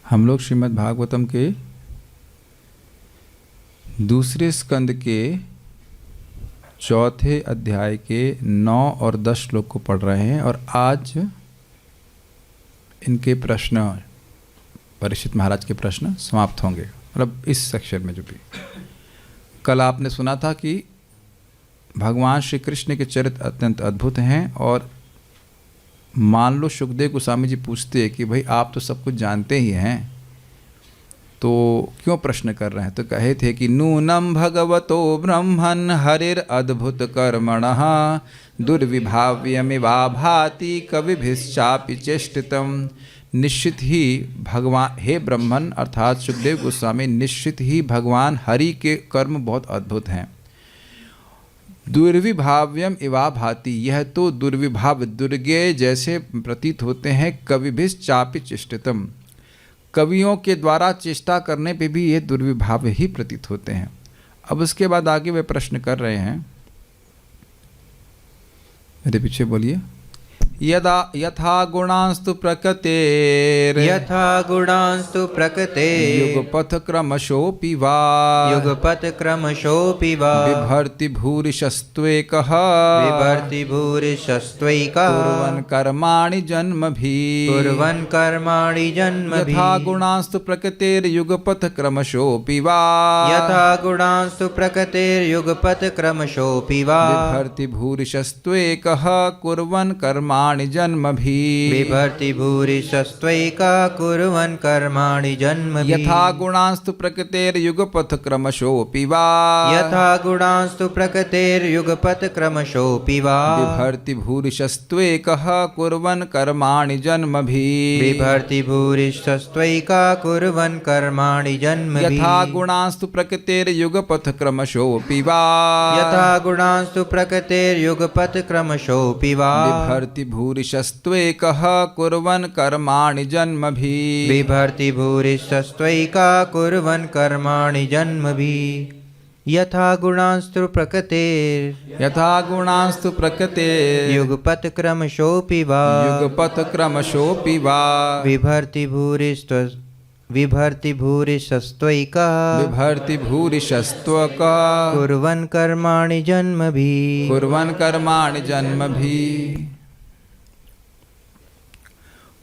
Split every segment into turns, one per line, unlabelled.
हम लोग श्रीमद् भागवतम के दूसरे स्कंद के चौथे अध्याय के 9 और 10 श्लोक को पढ़ रहे हैं और आज इनके प्रश्न, परीक्षित महाराज के प्रश्न समाप्त होंगे। मतलब इस सेक्शन में जो भी कल आपने सुना था कि भगवान श्री कृष्ण के चरित्र अत्यंत अद्भुत हैं और मान लो सुखदेव गोस्वामी जी पूछते हैं कि भाई आप तो सब कुछ जानते ही हैं तो क्यों प्रश्न कर रहे हैं, तो कहे थे कि नूनम भगवतो ब्रह्मन् हरिर अद्भुत कर्मणः दुर्विभाव्यमिवा भाति कविभिश्चापि चेष्टितम्। निश्चित ही भगवान, हे ब्रह्मन अर्थात सुखदेव गोस्वामी, निश्चित ही भगवान हरि के कर्म बहुत अद्भुत हैं। दुर्विभाव्यम इवा भाति, यह तो दुर्विभाव दुर्गे जैसे प्रतीत होते हैं। कविभिश्चापि चेष्टितम्, कवियों के द्वारा चेष्टा करने पे भी ये दुर्विभाव ही प्रतीत होते हैं। अब उसके बाद आगे वे प्रश्न कर रहे हैं, मेरे पीछे बोलिए। यदा यथा गुणांस्तु प्रकृतेर्
यथा गुणांस्तु प्रकृतेर्
युगपथ क्रमशोऽपि वा
युगपथ क्रमशोऽपि वा
बिभर्ति भूरिशस्त्वेकः
बिभर्ति भूरिशस्त्वैकः
कुर्वन् कर्माणि जन्मभिः
कुर्वन् कर्माणि जन्मभिः
यथा गुणांस्तु प्रकृतेर्युगपथ क्रमशोऽपि वा
यथा गुणांस्तु प्रकृतेर्युगपथ क्रमशोऽपि वा
बिभर्ति भूरिशस्त्वेकः कुर्वन् कर्माणि जन्मभिः
बिभर्ति भूरिशस्त्वैकः कुर्वन् कर्माणि जन्मभिः
यथा गुणांस्तु प्रकृतेर्युगपथ क्रमशोऽपि वा
यथा गुणांस्तु प्रकृतेर्युगपथ क्रमशोऽपि वा
बिभर्ति भूरिशस्त्वेकः कुर्वन् कर्माणि जन्मभिः
बिभर्ति भूरिशस्त्वैकः कुर्वन् कर्माणि जन्मभिः
यथा गुणांस्तु प्रकृतेर्युगपथ क्रमशोऽपि वा
यथा गुणांस्तु प्रकृतेर्युगपथ क्रमशोऽपि वा
बिभर्ति भूरिशस्त्वेकः कुर्वन् कर्माणि जन्मभिः
बिभर्ति भूरिशस्त्वैकः कुर्वन् कर्माणि जन्मभिः यथा गुणांस्तु प्रकृतेर्
यथा गुणांस्तु प्रकृतेर्
युगपथ क्रमशोऽपि वा
युगपथ क्रमशोऽपि वा
बिभर्ति भूरिशस्त्वैकः
बिभर्ति भूरिशस्त्वेकः
कुर्वन् कर्माणि जन्मभिः
कुर्वन् कर्माणि जन्मभिः।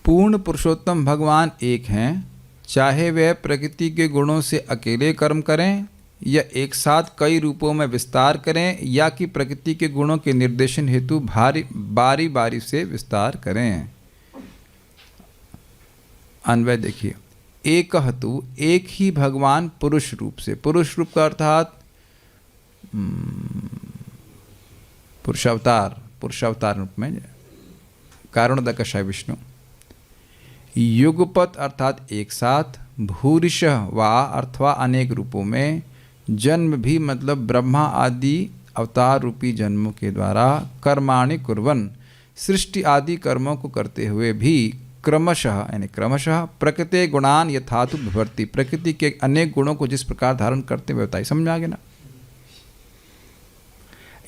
पूर्ण पुरुषोत्तम भगवान एक हैं, चाहे वह प्रकृति के गुणों से अकेले कर्म करें या एक साथ कई रूपों में विस्तार करें या कि प्रकृति के गुणों के निर्देशन हेतु बारी बारी से विस्तार करें। अन्वय देखिए, एक तु एक ही भगवान पुरुष रूप से, पुरुष रूप का अर्थात पुरुषावतार रूप में कारणोदकशाय विष्णु। युगपत अर्थात एक साथ, भूरिश वा अथवा अनेक रूपों में, जन्म भी मतलब ब्रह्मा आदि अवतार रूपी जन्मों के द्वारा, कर्माणि कुर्वन् सृष्टि आदि कर्मों को करते हुए भी, क्रमशः यानी क्रमशः, प्रकृति गुणान यथातु बिभर्ति, प्रकृति के अनेक गुणों को जिस प्रकार धारण करते हुए बताइए। समझ में आ गया ना?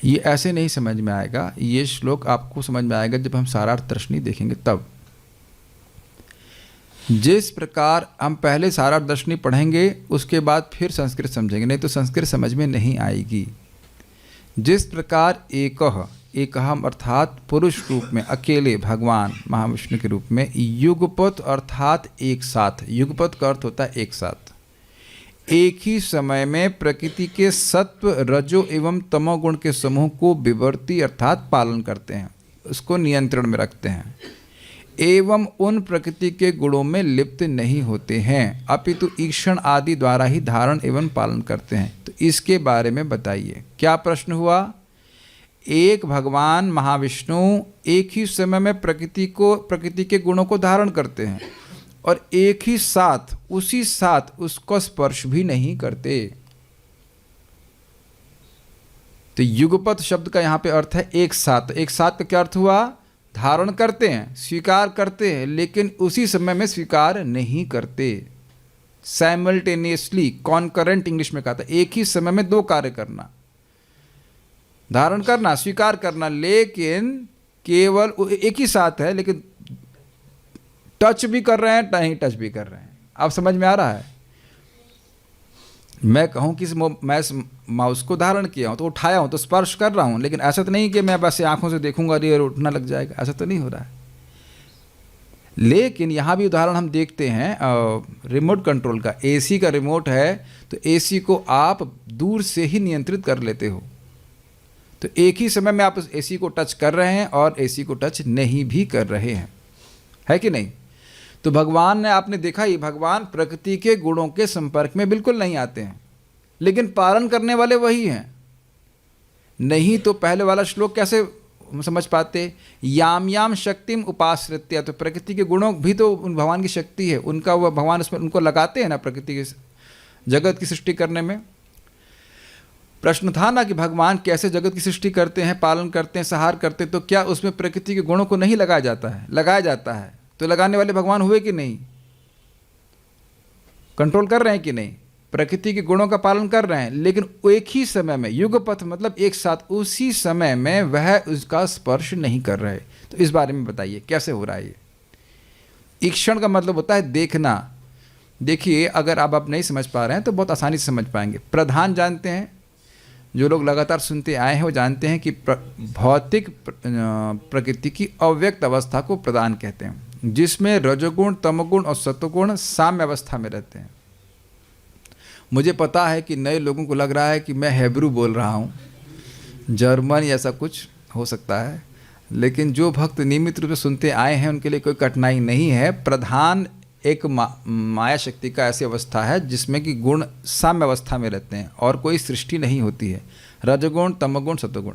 ये ऐसे नहीं समझ में आएगा, ये श्लोक आपको समझ में आएगा जब हम सारार्थ दर्शनी देखेंगे तब। जिस प्रकार हम पहले सारार्थ दर्शनी पढ़ेंगे उसके बाद फिर संस्कृत समझेंगे, नहीं तो संस्कृत समझ में नहीं आएगी। जिस प्रकार एकहम अर्थात पुरुष रूप में अकेले भगवान महाविष्णु के रूप में, युगपथ अर्थात एक साथ, युगपथ का अर्थ होता है एक साथ, एक ही समय में प्रकृति के सत्व रजो एवं तमोगुण के समूह को विवर्ती अर्थात पालन करते हैं, उसको नियंत्रण में रखते हैं, एवं उन प्रकृति के गुणों में लिप्त नहीं होते हैं, अपितु ईक्षण आदि द्वारा ही धारण एवं पालन करते हैं। तो इसके बारे में बताइए। क्या प्रश्न हुआ? एक भगवान महाविष्णु एक ही समय में प्रकृति के गुणों को धारण करते हैं और एक ही साथ उसी साथ उसको स्पर्श भी नहीं करते। तो युगपथ शब्द का यहाँ पे अर्थ है एक साथ। एक साथ का क्या अर्थ हुआ? धारण करते हैं, स्वीकार करते हैं, लेकिन उसी समय में स्वीकार नहीं करते। साइमल्टेनियसली, कॉन्करेंट इंग्लिश में कहा था, एक ही समय में दो कार्य करना, धारण करना, स्वीकार करना, लेकिन केवल एक ही साथ है, लेकिन टच भी कर रहे हैं, नहीं टच भी कर रहे हैं। अब समझ में आ रहा है? मैं कहूँ कि मैं इस माउस को धारण किया हूँ, तो उठाया हूँ, तो स्पर्श कर रहा हूँ, लेकिन ऐसा तो नहीं कि मैं बस आंखों से देखूंगा और ये उठना लग जाएगा, ऐसा तो नहीं हो रहा है। लेकिन यहाँ भी उदाहरण हम देखते हैं रिमोट कंट्रोल का। एसी का रिमोट है तो एसी को आप दूर से ही नियंत्रित कर लेते हो, तो एक ही समय में आप उस एसी को टच कर रहे हैं और एसी को टच नहीं भी कर रहे हैं, है कि नहीं? तो भगवान ने, आपने देखा ही, भगवान प्रकृति के गुणों के संपर्क में बिल्कुल नहीं आते हैं, लेकिन पालन करने वाले वही हैं। नहीं तो पहले वाला श्लोक कैसे समझ पाते? याम याम शक्तिम उपाश्रित्य, तो प्रकृति के गुणों भी तो उन भगवान की शक्ति है, उनका वह भगवान उसमें उनको लगाते हैं ना, प्रकृति के जगत की सृष्टि करने में। प्रश्न था ना कि भगवान कैसे जगत की सृष्टि करते हैं, पालन करते हैं, संहार करते हैं, तो क्या उसमें प्रकृति के गुणों को नहीं लगाया जाता है? लगाया जाता है। तो लगाने वाले भगवान हुए कि नहीं? कंट्रोल कर रहे हैं कि नहीं? प्रकृति के गुणों का पालन कर रहे हैं, लेकिन एक ही समय में, युगपथ मतलब एक साथ, उसी समय में वह उसका स्पर्श नहीं कर रहे। तो इस बारे में बताइए कैसे हो रहा है ये? ईक्षण का मतलब होता है देखना। देखिए, अगर आप नहीं समझ पा रहे हैं तो बहुत आसानी से समझ पाएंगे। प्रधान जानते हैं, जो लोग लगातार सुनते आए हैं वो जानते हैं कि भौतिक प्रकृति की अव्यक्त अवस्था को प्रधान कहते हैं, जिसमें रजोगुण, तमोगुण और सत्वगुण साम्य अवस्था में रहते हैं। मुझे पता है कि नए लोगों को लग रहा है कि मैं हेब्रू बोल रहा हूँ, जर्मन या ऐसा कुछ हो सकता है, लेकिन जो भक्त नियमित रूप से सुनते आए हैं उनके लिए कोई कठिनाई नहीं है। प्रधान एक माया शक्ति का ऐसी अवस्था है जिसमें कि गुण साम्य अवस्था में रहते हैं और कोई सृष्टि नहीं होती है, रजगुण, तमगुण, सत्वगुण।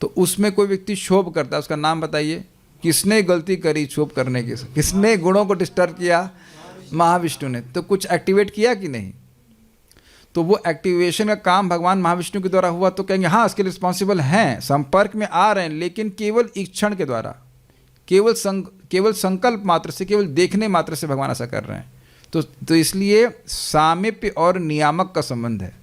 तो उसमें कोई व्यक्ति क्षोभ करता है, उसका नाम बताइए। किसने गलती करी क्षोभ करने की? किसने गुणों को डिस्टर्ब किया? महाविष्णु ने। तो कुछ एक्टिवेट किया कि नहीं? तो वो एक्टिवेशन का काम भगवान महाविष्णु के द्वारा हुआ, तो कहेंगे हाँ इसके रिस्पॉन्सिबल हैं, संपर्क में आ रहे हैं, लेकिन केवल इच्छण के द्वारा, केवल संकल्प मात्र से, केवल देखने मात्र से भगवान ऐसा कर रहे हैं। तो इसलिए सामीप्य और नियामक का संबंध है।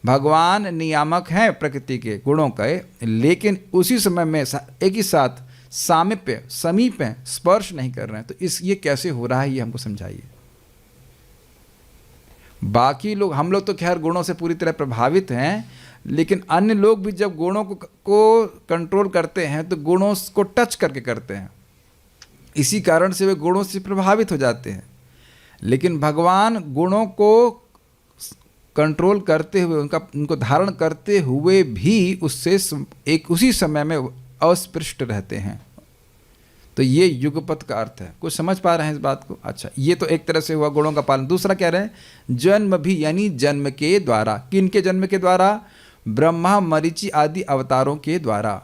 भगवान नियामक हैं प्रकृति के गुणों का, लेकिन उसी समय में एक ही साथ सामीप्य, समीप है, स्पर्श नहीं कर रहे हैं। तो ये कैसे हो रहा है, ये हमको समझाइए। बाकी लोग, हम लोग तो खैर गुणों से पूरी तरह प्रभावित हैं, लेकिन अन्य लोग भी जब गुणों को कंट्रोल करते हैं तो गुणों को टच करके करते हैं, इसी कारण से वे गुणों से प्रभावित हो जाते हैं। लेकिन भगवान गुणों को कंट्रोल करते हुए, उनको धारण करते हुए भी उससे उसी समय में अस्पृष्ट रहते हैं। तो ये युगपथ का अर्थ है। कुछ समझ पा रहे हैं इस बात को? अच्छा, ये तो एक तरह से हुआ गुणों का पालन। दूसरा कह रहे हैं जन्म भी, यानी जन्म के द्वारा। किन के जन्म के द्वारा? ब्रह्मा, मरीचि आदि अवतारों के द्वारा।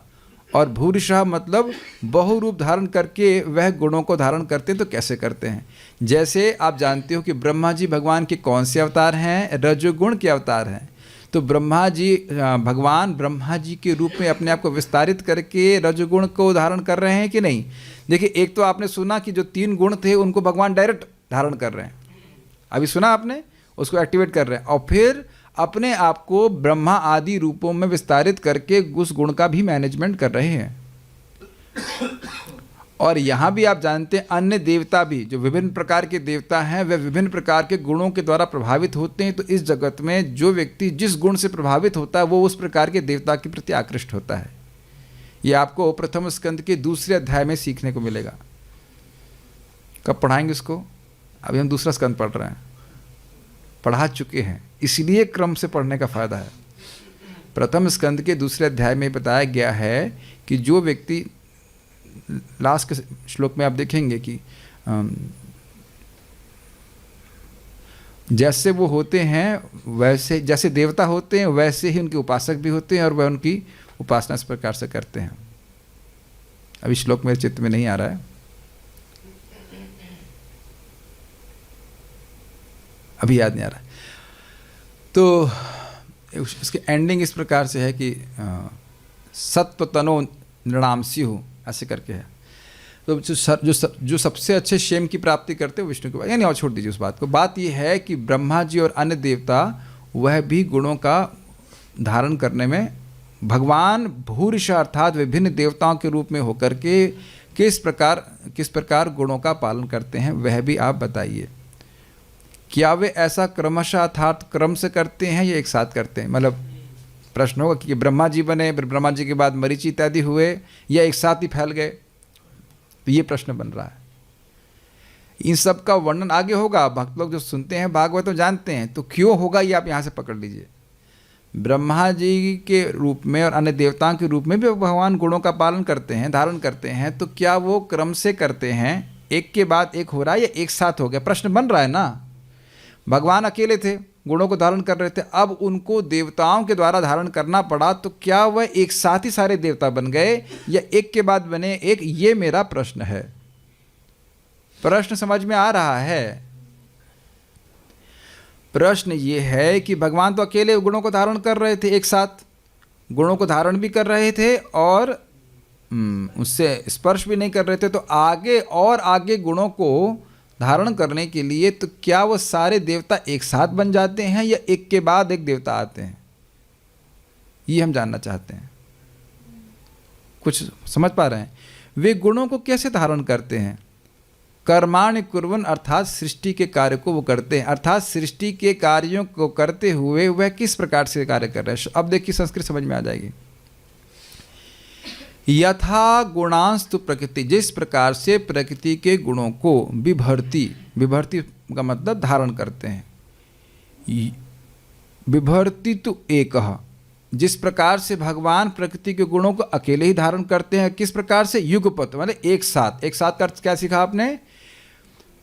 और भूरिशः मतलब बहुरूप धारण करके वह गुणों को धारण करते हैं। तो कैसे करते हैं? जैसे आप जानते हो कि ब्रह्मा जी भगवान के कौन से अवतार हैं? रजोगुण के अवतार हैं। तो भगवान ब्रह्मा जी के रूप में अपने आप को विस्तारित करके रजोगुण को धारण कर रहे हैं कि नहीं? देखिए, एक तो आपने सुना कि जो 3 गुण थे उनको भगवान डायरेक्ट धारण कर रहे हैं, अभी सुना आपने, उसको एक्टिवेट कर रहे हैं, और फिर अपने आप को ब्रह्मा आदि रूपों में विस्तारित करके उस गुण का भी मैनेजमेंट कर रहे हैं। और यहाँ भी आप जानते हैं अन्य देवता भी, जो विभिन्न प्रकार के देवता हैं, वे विभिन्न प्रकार के गुणों के द्वारा प्रभावित होते हैं। तो इस जगत में जो व्यक्ति जिस गुण से प्रभावित होता है वो उस प्रकार के देवता के प्रति आकृष्ट होता है। ये आपको प्रथम स्कंद के दूसरे अध्याय में सीखने को मिलेगा। कब पढ़ाएंगे इसको? अभी हम दूसरा स्कंद पढ़ रहे हैं, पढ़ा चुके हैं, इसलिए क्रम से पढ़ने का फायदा है। प्रथम स्कंद के दूसरे अध्याय में बताया गया है कि जो व्यक्ति, लास्ट के श्लोक में आप देखेंगे कि जैसे वो होते हैं वैसे, जैसे देवता होते हैं वैसे ही उनके उपासक भी होते हैं, और वह उनकी उपासना इस प्रकार से करते हैं। अभी श्लोक मेरे चित्त में नहीं आ रहा है, अभी याद नहीं आ रहा है। तो इसकी एंडिंग इस प्रकार से है कि सत्वतनो नृणाम स्युः, ऐसे करके है। तो जो सबसे अच्छे क्षेम की प्राप्ति करते हैं विष्णु के बाद, यानी और छोड़ दीजिए उस बात को। बात यह है कि ब्रह्मा जी और अन्य देवता वह भी गुणों का धारण करने में, भगवान भूरिशः अर्थात विभिन्न देवताओं के रूप में होकर के किस प्रकार गुणों का पालन करते हैं, वह भी आप बताइए। क्या वे ऐसा क्रमशः अर्थात क्रम से करते हैं या एक साथ करते हैं? मतलब प्रश्न होगा कि ब्रह्मा जी बने, फिर ब्रह्मा जी के बाद मरीचि इत्यादि हुए, या एक साथ ही फैल गए? तो ये प्रश्न बन रहा है। इन सब का वर्णन आगे होगा। भक्त लोग जो सुनते हैं भागवत तो जानते हैं, तो क्यों होगा ये आप यहाँ से पकड़ लीजिए। ब्रह्मा जी के रूप में और अन्य देवताओं के रूप में भी भगवान गुणों का पालन करते हैं, धारण करते हैं, तो क्या वो क्रम से करते हैं, एक के बाद एक हो रहा है, या एक साथ हो गया? प्रश्न बन रहा है ना। भगवान अकेले थे, गुणों को धारण कर रहे थे, अब उनको देवताओं के द्वारा धारण करना पड़ा, तो क्या वह एक साथ ही सारे देवता बन गए या एक के बाद बने एक? ये मेरा प्रश्न है। प्रश्न समझ में आ रहा है? प्रश्न ये है कि भगवान तो अकेले गुणों को धारण कर रहे थे, एक साथ गुणों को धारण भी कर रहे थे और उससे स्पर्श भी नहीं कर रहे थे, तो आगे और आगे गुणों को धारण करने के लिए तो क्या वो सारे देवता एक साथ बन जाते हैं या एक के बाद एक देवता आते हैं? ये हम जानना चाहते हैं। कुछ समझ पा रहे हैं? वे गुणों को कैसे धारण करते हैं? कर्माणि कुर्वन्, अर्थात सृष्टि के कार्य को वो करते हैं, अर्थात सृष्टि के कार्यों को करते हुए वह किस प्रकार से कार्य कर रहे हैं। अब देखिए संस्कृत समझ में आ जाएगी। यथा गुणांस्तु प्रकृति, जिस प्रकार से प्रकृति के गुणों को बिभर्ति, बिभर्ति का मतलब धारण करते हैं। बिभर्ति तो एकः, जिस प्रकार से भगवान प्रकृति के गुणों को अकेले ही धारण करते हैं, किस प्रकार से? युगपत, मतलब एक साथ। एक साथ का क्या सीखा आपने?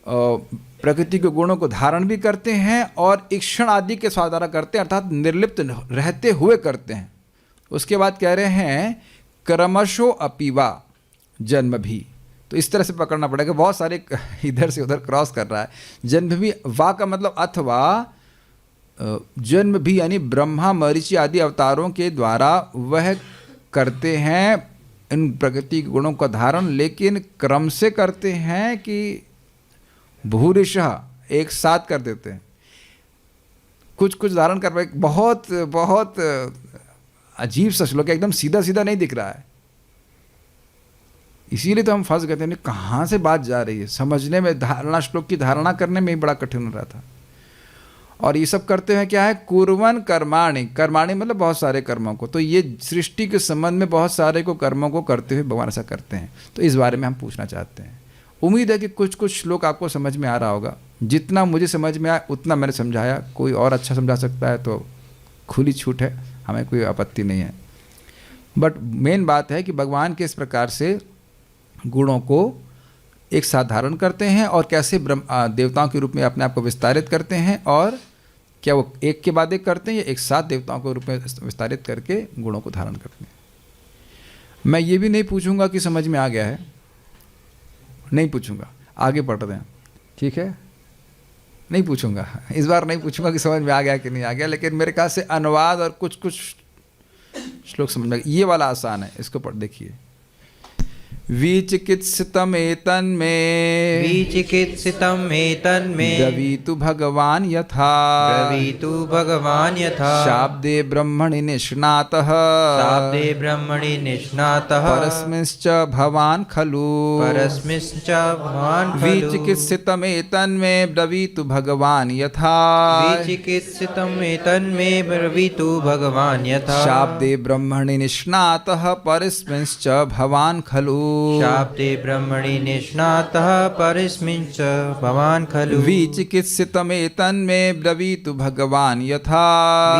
प्रकृति के गुणों को धारण भी करते हैं और ईक्षण आदि के द्वारा करते हैं, अर्थात निर्लिप्त रहते हुए करते हैं। उसके बाद कह रहे हैं क्रमशो अपीवा जन्म भी, तो इस तरह से पकड़ना पड़ेगा। बहुत सारे इधर से उधर क्रॉस कर रहा है। जन्म भी, वा का मतलब अथवा, जन्म भी यानी ब्रह्मा मरीचि आदि अवतारों के द्वारा वह करते हैं इन प्रकृति के गुणों का धारण, लेकिन क्रम से करते हैं कि भूरिशः एक साथ कर देते हैं। कुछ कुछ धारण कर पाए। बहुत बहुत अजीब सा श्लोक है, एकदम सीधा सीधा नहीं दिख रहा है। इसीलिए तो हम फंस गए थे, कहाँ से बात जा रही है समझने में, धारणा, श्लोक की धारणा करने में ही बड़ा कठिन हो रहा था। और ये सब करते हैं क्या है? कुर्वन् कर्माणि, कर्माणि मतलब बहुत सारे कर्मों को। तो ये सृष्टि के संबंध में बहुत सारे को कर्मों को करते हुए भगवान ऐसा करते हैं। तो इस बारे में हम पूछना चाहते हैं। उम्मीद है कि कुछ कुछ श्लोक आपको समझ में आ रहा होगा। जितना मुझे समझ में आया उतना मैंने समझाया। कोई और अच्छा समझा सकता है तो खुली छूट है, हमें कोई आपत्ति नहीं है। बट मेन बात है कि भगवान किस प्रकार से गुणों को एक साथ धारण करते हैं और कैसे देवताओं के रूप में अपने आप को विस्तारित करते हैं, और क्या वो एक के बाद एक करते हैं या एक साथ देवताओं के रूप में विस्तारित करके गुणों को धारण करते हैं। मैं ये भी नहीं पूछूंगा कि समझ में आ गया है, नहीं पूछूंगा, आगे पढ़ रहे हैं, ठीक है? नहीं पूछूंगा, इस बार नहीं पूछूंगा कि समझ में आ गया कि नहीं आ गया, लेकिन मेरे ख्याल से अनुवाद और कुछ कुछ श्लोक समझ में, ये वाला आसान है, इसको पढ़ देखिए। विचिकित्सितम् एतन्मे,
विचिकित्सितम् एतन्मे,
ब्रवीतु भगवान् यथा,
ब्रवीतु भगवान् यथा,
शाब्दे ब्रह्मणि निष्णातः,
शाब्दे ब्रह्मणि निष्णातः,
परस्मिंश्च भवान् खलु,
परस्मिंश्च भवान् खलु,
विचिकित्सितम् एतन्मे ब्रवीतु भगवान् यथा,
विचिकित्सितम् एतन्मे ब्रवीतु भगवान् यथा,
शाब्दे ब्रह्मणि निष्णातः परस्मिंश्च भवान् खलु,
शाब्दे ब्रह्मणि निष्णातः परस्मिंश्च भवान् खलु,
विचिकित्सितम् एतन्मे ब्रवीतु भगवान् यथा,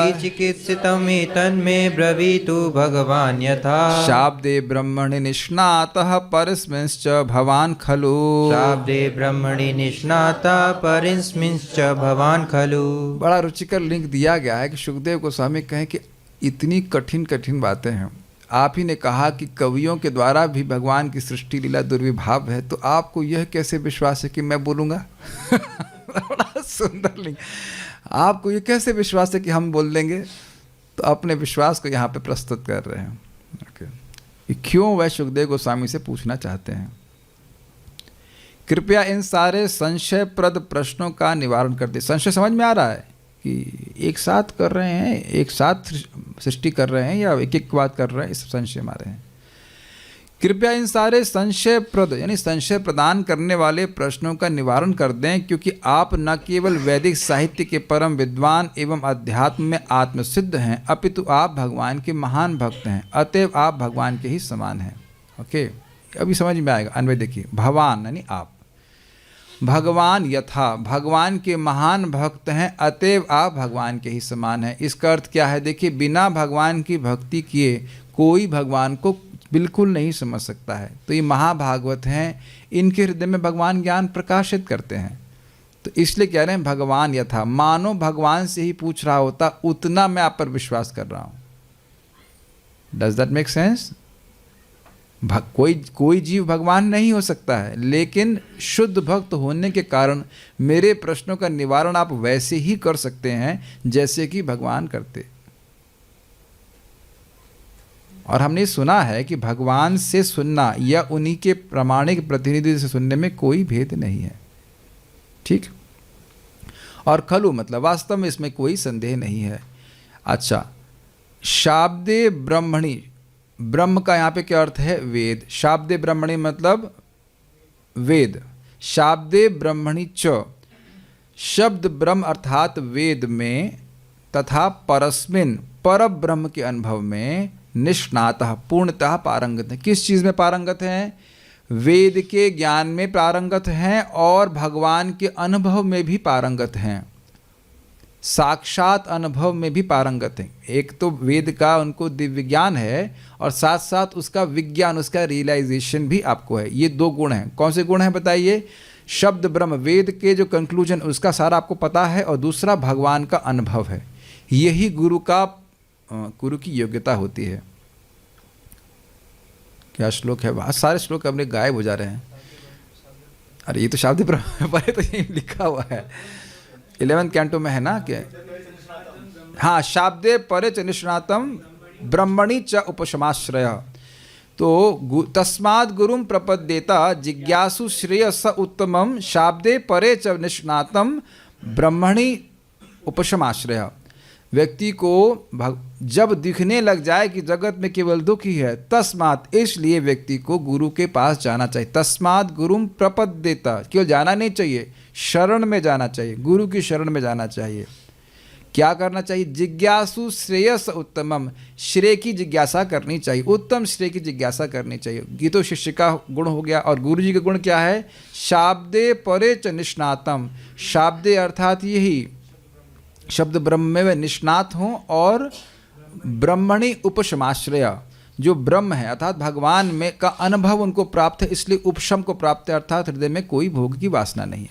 विचिकित्सितम् एतन्मे ब्रवीतु भगवान् यथा,
शाब्दे ब्रह्मणि निष्णातः परस्मिंश्च भवान् खलु,
शाब्दे ब्रह्मणि निष्णातः परस्मिंश्च भवान् खलु।
बड़ा रुचिकर लिंक दिया गया है कि सुखदेव गोस्वामी कहें कि इतनी कठिन कठिन बातें हैं। आप ही ने कहा कि कवियों के द्वारा भी भगवान की सृष्टि लीला दुर्विभाव है, तो आपको यह कैसे विश्वास है कि मैं बोलूँगा? बड़ा सुंदर लिंक। आपको ये कैसे विश्वास है कि हम बोल देंगे? तो अपने विश्वास को यहाँ पे प्रस्तुत कर रहे हैं। ओके, क्यों वह सुखदेव गोस्वामी से पूछना चाहते हैं। कृपया इन सारे संशयप्रद प्रश्नों का निवारण कर दे। संशय समझ में आ रहा है कि एक साथ कर रहे हैं, एक साथ सृष्टि कर रहे हैं या एक एक बात कर रहे हैं, इस संशय में आ रहे हैं। कृपया इन सारे संशयप्रद यानी संशय प्रदान करने वाले प्रश्नों का निवारण कर दें, क्योंकि आप न केवल वैदिक साहित्य के परम विद्वान एवं अध्यात्म में आत्मसिद्ध हैं, अपितु आप भगवान के महान भक्त हैं, अतएव आप भगवान के ही समान हैं। ओके, अभी समझ में आएगा। अन्वय देखिए, भगवान यानी आप, भगवान यथा भगवान के महान भक्त हैं, अतएव आप भगवान के ही समान हैं। इसका अर्थ क्या है? देखिए, बिना भगवान की भक्ति किए कोई भगवान को बिल्कुल नहीं समझ सकता है। तो ये महाभागवत हैं, इनके हृदय में भगवान ज्ञान प्रकाशित करते हैं। तो इसलिए कह रहे हैं भगवान यथा, मानो भगवान से ही पूछ रहा होता, उतना मैं आप पर विश्वास कर रहा हूँ। Does that make sense? कोई जीव भगवान नहीं हो सकता है, लेकिन शुद्ध भक्त होने के कारण मेरे प्रश्नों का निवारण आप वैसे ही कर सकते हैं जैसे कि भगवान करते। और हमने सुना है कि भगवान से सुनना या उन्हीं के प्रामाणिक प्रतिनिधि से सुनने में कोई भेद नहीं है। ठीक, और खलु मतलब वास्तव में इसमें कोई संदेह नहीं है। अच्छा, शाब्दे ब्रह्मणि, ब्रह्म का यहाँ पे क्या अर्थ है? वेद। शाब्दे ब्रह्मणि मतलब वेद। शाब्दे ब्रह्मणि च, शब्द ब्रह्म अर्थात वेद में तथा परस्मिन पर ब्रह्म के अनुभव में निष्णातः पूर्णतः पारंगत है। किस चीज़ में पारंगत हैं? वेद के ज्ञान में पारंगत हैं और भगवान के अनुभव में भी पारंगत हैं, साक्षात अनुभव में भी पारंगत हैं। एक तो वेद का उनको दिव्य ज्ञान है और साथ साथ उसका विज्ञान, उसका रियलाइजेशन भी आपको है। ये दो गुण हैं। कौन से गुण हैं बताइए? शब्द ब्रह्म, वेद के जो कंक्लूजन उसका सारा आपको पता है, और दूसरा भगवान का अनुभव है। यही गुरु की योग्यता होती है। क्या श्लोक है? बहुत सारे श्लोक अपने गायब हो जा रहे हैं। अरे ये तो शाब्द ब्रह्म पर तो यही लिखा हुआ है, 11th कैंटो में है ना क्या? हाँ, शाब्दे परे च निष्णातम ब्रह्मणि च उपशमाश्रय। तो तस्माद् गुरुम प्रपद्येता जिज्ञासु श्रेय स उत्तमम शाब्दे परे च निष्णातम ब्रह्मणि उपशमाश्रय। व्यक्ति को जब दिखने लग जाए कि जगत में केवल दुख ही है, तस्मात् इसलिए व्यक्ति को गुरु के पास जाना चाहिए। तस्मात् गुरुम प्रपद्येता, केवल जाना नहीं चाहिए, शरण में जाना चाहिए, गुरु की शरण में जाना चाहिए। क्या करना चाहिए? जिज्ञासु श्रेयस उत्तमम, श्रेय की जिज्ञासा करनी चाहिए, उत्तम श्रेय की जिज्ञासा करनी चाहिए। ये तो शिष्य का गुण हो गया। और गुरु जी का गुण क्या है? शाब्दे परे च निष्णातम, शाब्दे अर्थात यही शब्द ब्रह्म में वे निष्णात हों, और ब्रह्मणि उपशमाश्रय, जो ब्रह्म है अर्थात भगवान में का अनुभव उनको प्राप्त है, इसलिए उपशम को प्राप्त है, अर्थात हृदय में कोई भोग की वासना नहीं है।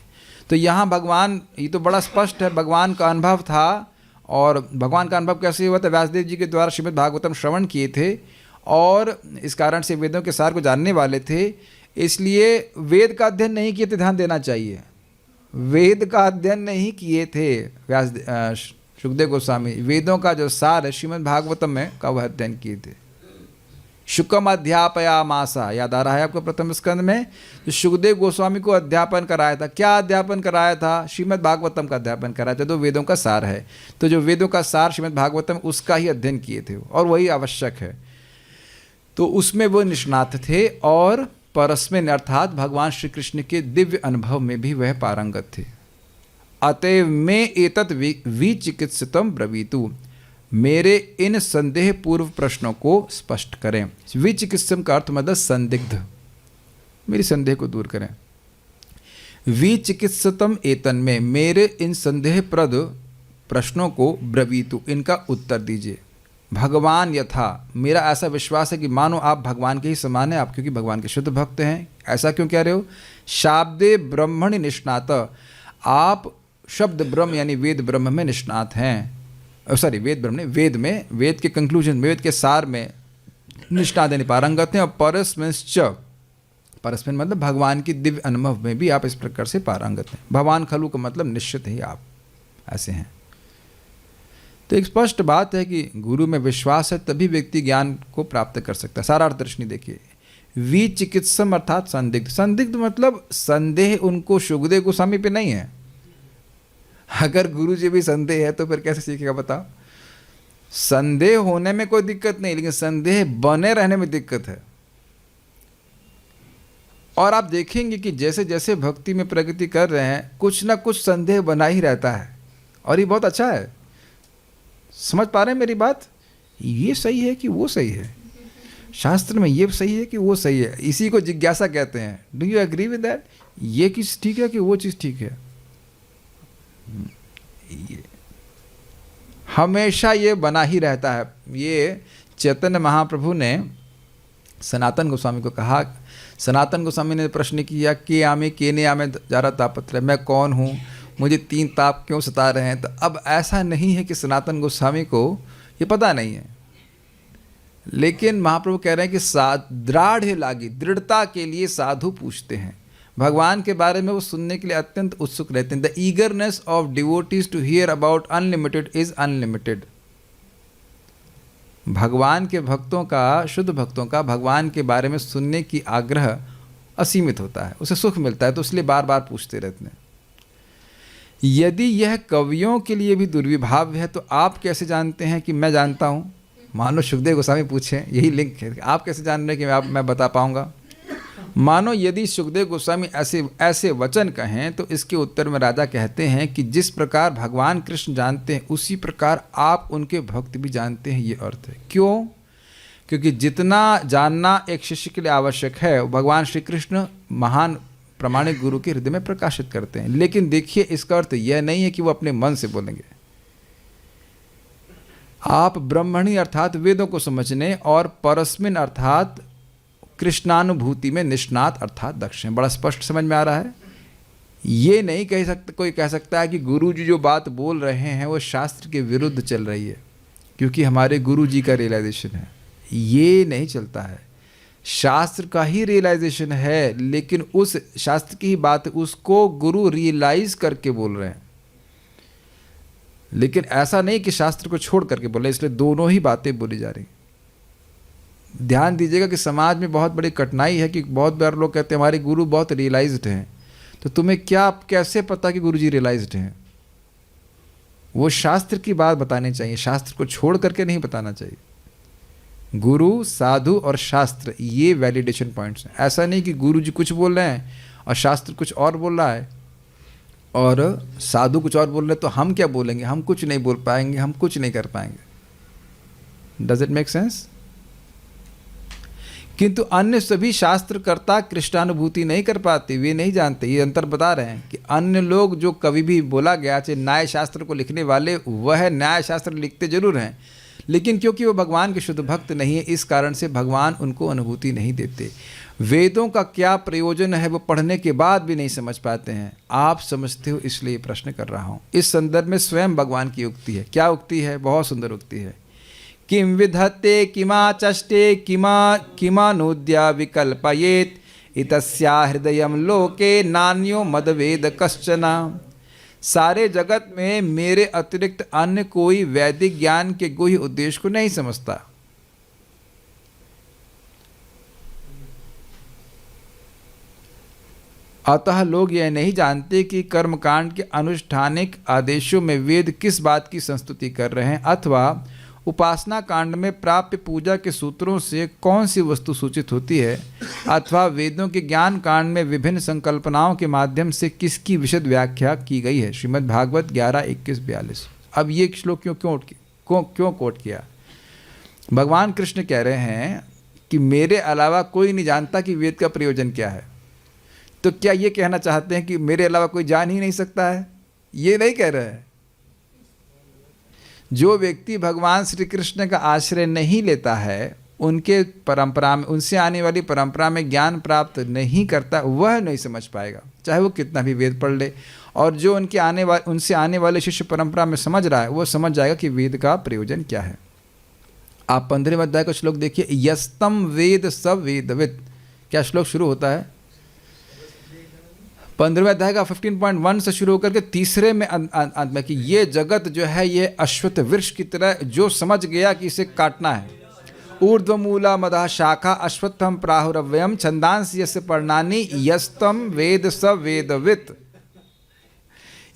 तो यहाँ भगवान, ये तो बड़ा स्पष्ट है, भगवान का अनुभव था। और भगवान का अनुभव कैसे हुआ था? व्यासदेव जी के द्वारा श्रीमद् भागवतम श्रवण किए थे, और इस कारण से वेदों के सार को जानने वाले थे, इसलिए वेद का अध्ययन नहीं किए थे, ध्यान देना चाहिए। वेद का अध्ययन नहीं किए थे शुकदेव गोस्वामी, वेदों का जो सार है श्रीमद् भागवतम में का वह अध्ययन किए थे। शुकम अध्यापयामासा, याद आ रहा है आपको? प्रथम स्कंद में जो शुकदेव गोस्वामी को अध्यापन कराया था, क्या अध्यापन कराया था? श्रीमद् भागवतम का अध्यापन कराया था। तो वेदों का सार है, तो जो वेदों का सार श्रीमद् भागवतम, उसका ही अध्ययन किए थे, और वही आवश्यक है। तो उसमें वो निष्णात थे, और परस्मिन अर्थात भगवान श्री कृष्ण के दिव्य अनुभव में भी वह पारंगत थे। अतएव में एतत् विचिकित्सितम ब्रवीतु, मेरे इन संदेह पूर्व प्रश्नों को स्पष्ट करें। विचिकित्सम का अर्थ मतलब संदिग्ध, मेरी संदेह को दूर करें। विचिकित्सितम एतन में, मेरे इन संदेहप्रद प्रश्नों को ब्रवीतु, इनका उत्तर दीजिए। भगवान यथा, मेरा ऐसा विश्वास है कि मानो आप भगवान के ही समान हैं, आप क्योंकि भगवान के शुद्ध भक्त हैं। ऐसा क्यों कह रहे हो? शाब्दे ब्रह्मणि निष्णात, आप शब्द ब्रह्म यानी वेद ब्रह्म में निष्णात हैं। सॉरी, वेद ब्रह्म नहीं, वेद में, वेद के कंक्लूजन में, वेद के सार में निष्णात यानी पारंगत हैं। और परस्मिंश्च, परस्मिन मतलब भगवान की दिव्य अनुभव में भी आप इस प्रकार से पारंगत हैं। भगवान खलु का मतलब निश्चित ही आप ऐसे हैं। तो एक स्पष्ट बात है कि गुरु में विश्वास है तभी व्यक्ति ज्ञान को प्राप्त कर सकता है। सारा दर्शनी देखिए, विचिकित्सम अर्थात संदिग्ध, संदिग्ध मतलब संदेह उनको शुकदेव गोस्वामी पे नहीं है। अगर गुरु जी भी संदेह है तो फिर कैसे सीखेगा बताओ? संदेह होने में कोई दिक्कत नहीं, लेकिन संदेह बने रहने में दिक्कत है। और आप देखेंगे कि जैसे जैसे भक्ति में प्रगति कर रहे हैं कुछ ना कुछ संदेह बना ही रहता है, और ये बहुत अच्छा है। समझ पा रहे हैं मेरी बात? ये सही है कि वो सही है, शास्त्र में ये सही है कि वो सही है, इसी को जिज्ञासा कहते हैं। Do you agree with that? ये चीज़ ठीक है कि वो चीज़ ठीक है? ये हमेशा ये बना ही रहता है। ये चैतन्य महाप्रभु ने सनातन गोस्वामी को कहा, सनातन गोस्वामी ने प्रश्न किया कि आमे केने आमे जारा तापत्र, मैं कौन हूँ, मुझे 3 ताप क्यों सता रहे हैं? तो अब ऐसा नहीं है कि सनातन गोस्वामी को ये पता नहीं है, लेकिन महाप्रभु कह रहे हैं कि दृढ़ लागी, दृढ़ता के लिए साधु पूछते हैं भगवान के बारे में, वो सुनने के लिए अत्यंत उत्सुक रहते हैं। The eagerness of devotees to hear about unlimited is unlimited. भगवान के भक्तों का, शुद्ध भक्तों का भगवान के बारे में सुनने की आग्रह असीमित होता है, उसे सुख मिलता है, तो इसलिए बार बार पूछते रहते हैं। यदि यह कवियों के लिए भी दुर्विभाव्य है तो आप कैसे जानते हैं कि मैं जानता हूँ? मानो सुखदेव गोस्वामी पूछें, यही लिंक है, आप कैसे जान रहे हैं कि मैं बता पाऊंगा? मानो यदि सुखदेव गोस्वामी ऐसे वचन कहें तो इसके उत्तर में राजा कहते हैं कि जिस प्रकार भगवान कृष्ण जानते हैं उसी प्रकार आप उनके भक्त भी जानते हैं। ये अर्थ है। क्यों? क्योंकि जितना जानना एक शिष्य के लिए आवश्यक है भगवान श्री कृष्ण महान प्रामाणिक गुरु के हृदय में प्रकाशित करते हैं। लेकिन देखिए, इसका अर्थ यह नहीं है कि वो अपने मन से बोलेंगे। आप ब्रह्मणि अर्थात वेदों को समझने और परस्मिन अर्थात कृष्णानुभूति में निष्णात अर्थात दक्ष हैं। बड़ा स्पष्ट समझ में आ रहा है। ये नहीं कह सकते, कोई कह सकता है कि गुरु जी जो बात बोल रहे हैं वो शास्त्र के विरुद्ध चल रही है क्योंकि हमारे गुरु जी का रियलाइजेशन है। ये नहीं चलता है, शास्त्र का ही रियलाइजेशन है, लेकिन उस शास्त्र की ही बात उसको गुरु रियलाइज करके बोल रहे हैं। लेकिन ऐसा नहीं कि शास्त्र को छोड़ करके बोले, इसलिए दोनों ही बातें बोली जा रही। ध्यान दीजिएगा कि समाज में बहुत बड़ी कठिनाई है कि बहुत बार लोग कहते हैं हमारे गुरु बहुत रियलाइज्ड हैं। तो तुम्हें क्या कैसे पता कि गुरु जी रियलाइज्ड हैं? वो शास्त्र की बात बतानी चाहिए, शास्त्र को छोड़ करके नहीं बताना चाहिए। गुरु, साधु और शास्त्र ये वैलिडेशन पॉइंट्स हैं। ऐसा नहीं कि गुरु जी कुछ बोल रहे हैं और शास्त्र कुछ और बोल रहा है और साधु कुछ और बोल रहे हैं तो हम क्या बोलेंगे? हम कुछ नहीं बोल पाएंगे, हम कुछ नहीं कर पाएंगे। Does it make sense? किंतु अन्य सभी शास्त्रकर्ता कृष्णानुभूति नहीं कर पाते, वे नहीं जानते। ये अंतर बता रहे हैं कि अन्य लोग जो कभी भी बोला गया, चाहे न्याय शास्त्र को लिखने वाले, वह न्याय शास्त्र लिखते जरूर हैं, लेकिन क्योंकि वो भगवान के शुद्ध भक्त नहीं है, इस कारण से भगवान उनको अनुभूति नहीं देते। वेदों का क्या प्रयोजन है वो पढ़ने के बाद भी नहीं समझ पाते हैं। आप समझते हो इसलिए प्रश्न कर रहा हूँ। इस संदर्भ में स्वयं भगवान की उक्ति है। क्या उक्ति है? बहुत सुंदर उक्ति है। किम विधत्ते किमा चष्टे किमानुद्या विकल्पयेत इतस्या हृदयम लोके नान्यो मदवेद कश्चना। सारे जगत में मेरे अतिरिक्त अन्य कोई वैदिक ज्ञान के गुह्य उद्देश्य को नहीं समझता। अतः लोग यह नहीं जानते कि कर्मकांड के अनुष्ठानिक आदेशों में वेद किस बात की संस्तुति कर रहे हैं, अथवा उपासना कांड में प्राप्य पूजा के सूत्रों से कौन सी वस्तु सूचित होती है, अथवा वेदों के ज्ञान कांड में विभिन्न संकल्पनाओं के माध्यम से किसकी विशद व्याख्या की गई है। श्रीमद् भागवत 11:21-42। अब ये श्लोक क्यों कोट किया? भगवान कृष्ण कह रहे हैं कि मेरे अलावा कोई नहीं जानता कि वेद का प्रयोजन क्या है। तो क्या ये कहना चाहते हैं कि मेरे अलावा कोई जान ही नहीं सकता है? ये नहीं कह रहे हैं। जो व्यक्ति भगवान श्री कृष्ण का आश्रय नहीं लेता है, उनके परंपरा में, उनसे आने वाली परंपरा में ज्ञान प्राप्त नहीं करता, वह नहीं समझ पाएगा, चाहे वो कितना भी वेद पढ़ ले। और जो उनसे आने वाले शिष्य परंपरा में समझ रहा है, वो समझ जाएगा कि वेद का प्रयोजन क्या है। आप 15वें अध्याय का श्लोक देखिए, यस्तम वेद सब वेदविद। क्या श्लोक शुरू होता है? 15वें अध्याय का 15.1 से शुरू होकर के तीसरे में अंत में कि ये जगत जो है ये अश्वत्थ वृक्ष की तरह, जो समझ गया कि इसे काटना है। ऊर्ध्वमूला मदः शाखा अश्वत्थम प्राहुरव्ययम छंदांस यस्य पर्णानि यस्तम वेद स वेदवित्।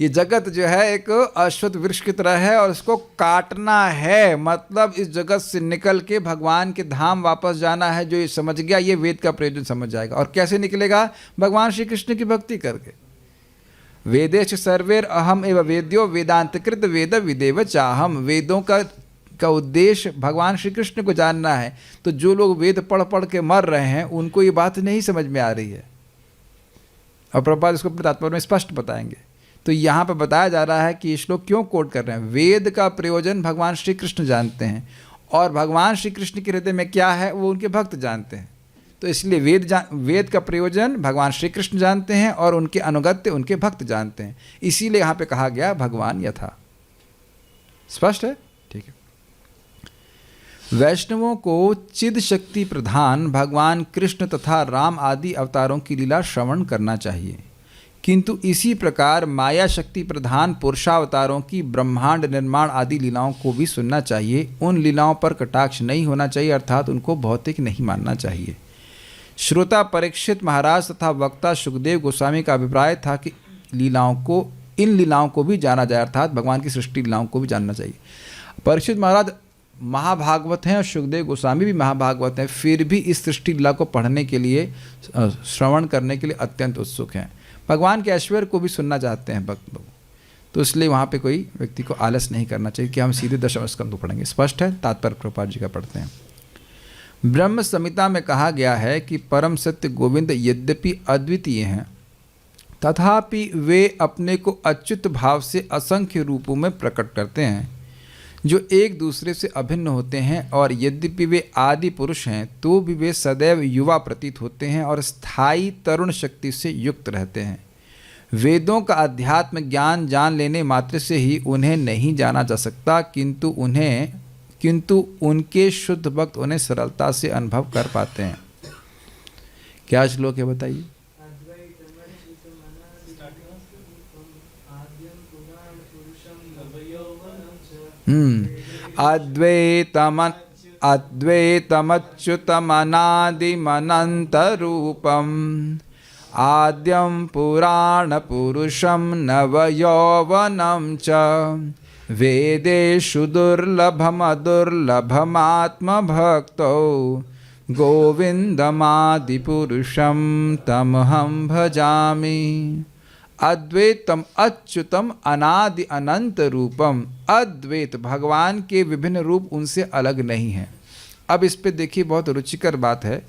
ये जगत जो है एक अश्वत्थ वृक्ष की तरह है और इसको काटना है, मतलब इस जगत से निकल के भगवान के धाम वापस जाना है। जो ये समझ गया ये वेद का प्रयोजन समझ जाएगा। और कैसे निकलेगा? भगवान श्री कृष्ण की भक्ति करके। वेदेश सर्वेर अहम एवं वेद्यो वेदांतकृत वेद विदेव चाहम। वेदों का उद्देश्य भगवान श्री कृष्ण को जानना है। तो जो लोग वेद पढ़ पढ़ के मर रहे हैं उनको ये बात नहीं समझ में आ रही है, और प्रभुपाद इसको अपने तात्पर्य में स्पष्ट बताएंगे। तो यहाँ पर बताया जा रहा है कि ये श्लोक क्यों कोट कर रहे हैं। वेद का प्रयोजन भगवान श्री कृष्ण जानते हैं, और भगवान श्री कृष्ण के हृदय में क्या है वो उनके भक्त जानते हैं। तो इसलिए वेद का प्रयोजन भगवान श्री कृष्ण जानते हैं और उनके अनुगत्य उनके भक्त जानते हैं। इसीलिए यहाँ पे कहा गया भगवान यथा। स्पष्ट है? ठीक है। वैष्णवों को चिद शक्ति प्रधान भगवान कृष्ण तथा राम आदि अवतारों की लीला श्रवण करना चाहिए, किंतु इसी प्रकार माया शक्ति प्रधान पुरुषावतारों की ब्रह्मांड निर्माण आदि लीलाओं को भी सुनना चाहिए। उन लीलाओं पर कटाक्ष नहीं होना चाहिए, अर्थात उनको भौतिक नहीं मानना चाहिए। श्रोता परीक्षित महाराज तथा वक्ता सुखदेव गोस्वामी का अभिप्राय था कि इन लीलाओं को भी जाना जाए, अर्थात भगवान की सृष्टि लीलाओं को भी जानना चाहिए। परीक्षित महाराज महाभागवत हैं और सुखदेव गोस्वामी भी महाभागवत हैं, फिर भी इस सृष्टि लीला को पढ़ने के लिए, श्रवण करने के लिए अत्यंत उत्सुक हैं। भगवान के ऐश्वर्य को भी सुनना चाहते हैं भक्त लोग। तो इसलिए वहाँ पे कोई व्यक्ति को आलस नहीं करना चाहिए कि हम सीधे दशम स्कंद पढ़ेंगे। स्पष्ट है? तात्पर्य प्रभुपाद जी का पढ़ते हैं। ब्रह्म संहिता में कहा गया है कि परम सत्य गोविंद यद्यपि अद्वितीय हैं, तथापि वे अपने को अच्युत भाव से असंख्य रूपों में प्रकट करते हैं, जो एक दूसरे से अभिन्न होते हैं। और यद्यपि वे आदि पुरुष हैं, तो भी वे सदैव युवा प्रतीत होते हैं और स्थायी तरुण शक्ति से युक्त रहते हैं। वेदों का अध्यात्म ज्ञान जान लेने मात्र से ही उन्हें नहीं जाना जा सकता, किंतु उनके शुद्ध भक्त उन्हें सरलता से अनुभव कर पाते हैं। क्या श्लोक है बताइए? अद्वैतमच्युतमनादिमनन्तरूपम् आद्यं पुराणपुरुषं नवयौवनं च वेदेषु दुर्लभमदुर्लभमात्मभक्तौ गोविन्दमादिपुरुषं तमहं भजामि। अद्वैतम अच्युतम अनादि अनंत रूपम। अद्वैत भगवान के विभिन्न रूप उनसे अलग नहीं हैं। अब इस पे देखिए बहुत रुचिकर बात है।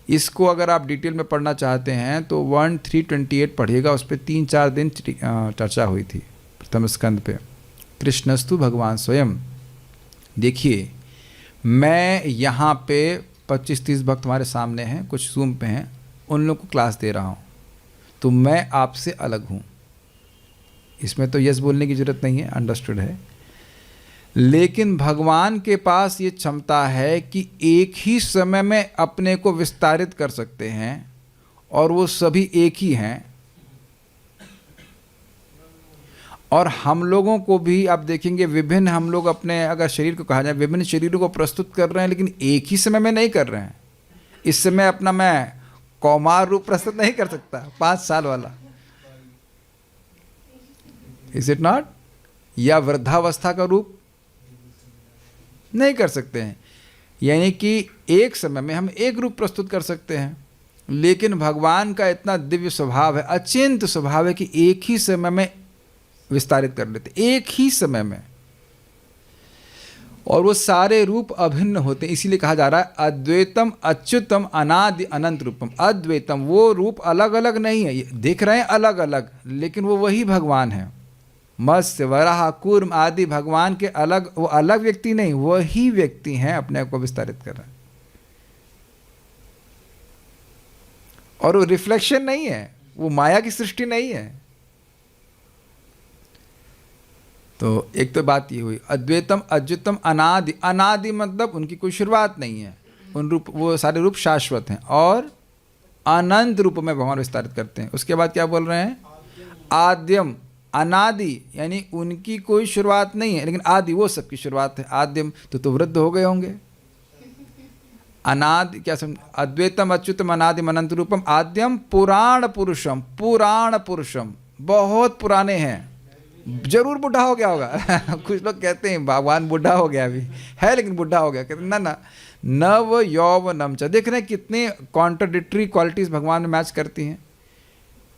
इसको अगर आप डिटेल में पढ़ना चाहते हैं तो 1328 पढ़िएगा, उस पर 3-4 दिन चर्चा हुई थी प्रथम स्कंद पे। कृष्णस्तु भगवान स्वयं। देखिए मैं यहाँ पे 25-30 भक्त हमारे सामने हैं, कुछ जूम पे हैं, उन लोग को क्लास दे रहा हूँ, तो मैं आपसे अलग हूँ। इसमें तो यस बोलने की ज़रूरत नहीं है, अंडरस्टूड है। लेकिन भगवान के पास ये क्षमता है कि एक ही समय में अपने को विस्तारित कर सकते हैं, और वो सभी एक ही हैं। और हम लोगों को भी आप देखेंगे विभिन्न, हम लोग अपने अगर शरीर को कहा जाए विभिन्न शरीरों को प्रस्तुत कर रहे हैं, लेकिन एक ही समय में नहीं कर रहे हैं। इस समय अपना मैं कौमार रूप प्रस्तुत नहीं कर सकता, 5 साल वाला, इज इट नॉट? या वृद्धावस्था का रूप नहीं कर सकते हैं। यानी कि एक समय में हम एक रूप प्रस्तुत कर सकते हैं, लेकिन भगवान का इतना दिव्य स्वभाव है, अचिंत स्वभाव है कि एक ही समय में विस्तारित कर लेते, एक ही समय में, और वो सारे रूप अभिन्न होते हैं। इसीलिए कहा जा रहा है अद्वैतम अच्युतम अनादि अनंत रूपम। अद्वैतम वो रूप अलग अलग नहीं है, देख रहे हैं अलग अलग, लेकिन वो वही भगवान है। मत्स्य वराह कूर्म आदि भगवान के अलग, वो अलग व्यक्ति नहीं, वही व्यक्ति हैं, अपने आप को विस्तारित कर रहे हैं। और वो रिफ्लेक्शन नहीं है, वो माया की सृष्टि नहीं है। तो एक तो बात ये हुई अद्वैतम अच्युतम अनादि। अनादि मतलब उनकी कोई शुरुआत नहीं है, उन रूप, वो सारे रूप शाश्वत हैं और अनंत रूप में भगवान विस्तारित करते हैं। उसके बाद क्या बोल रहे हैं? आद्यम अनादि, यानी उनकी कोई शुरुआत नहीं है, लेकिन आदि वो सबकी शुरुआत है। आद्यम तो वृद्ध हो गए होंगे। अनादि क्या समझ? अद्वैतम अच्युतम अनादिम अनंत रूपम आद्यम पुराण पुरुषम। पुराण पुरुषम बहुत पुराने हैं, जरूर बूढ़ा हो गया होगा। कुछ लोग कहते हैं भगवान बूढ़ा हो गया, अभी है लेकिन बूढ़ा हो गया। कहते ना ना, नव यौवनम च। देख रहे हैं कितने कॉन्ट्राडिक्टरी क्वालिटीज भगवान में मैच करती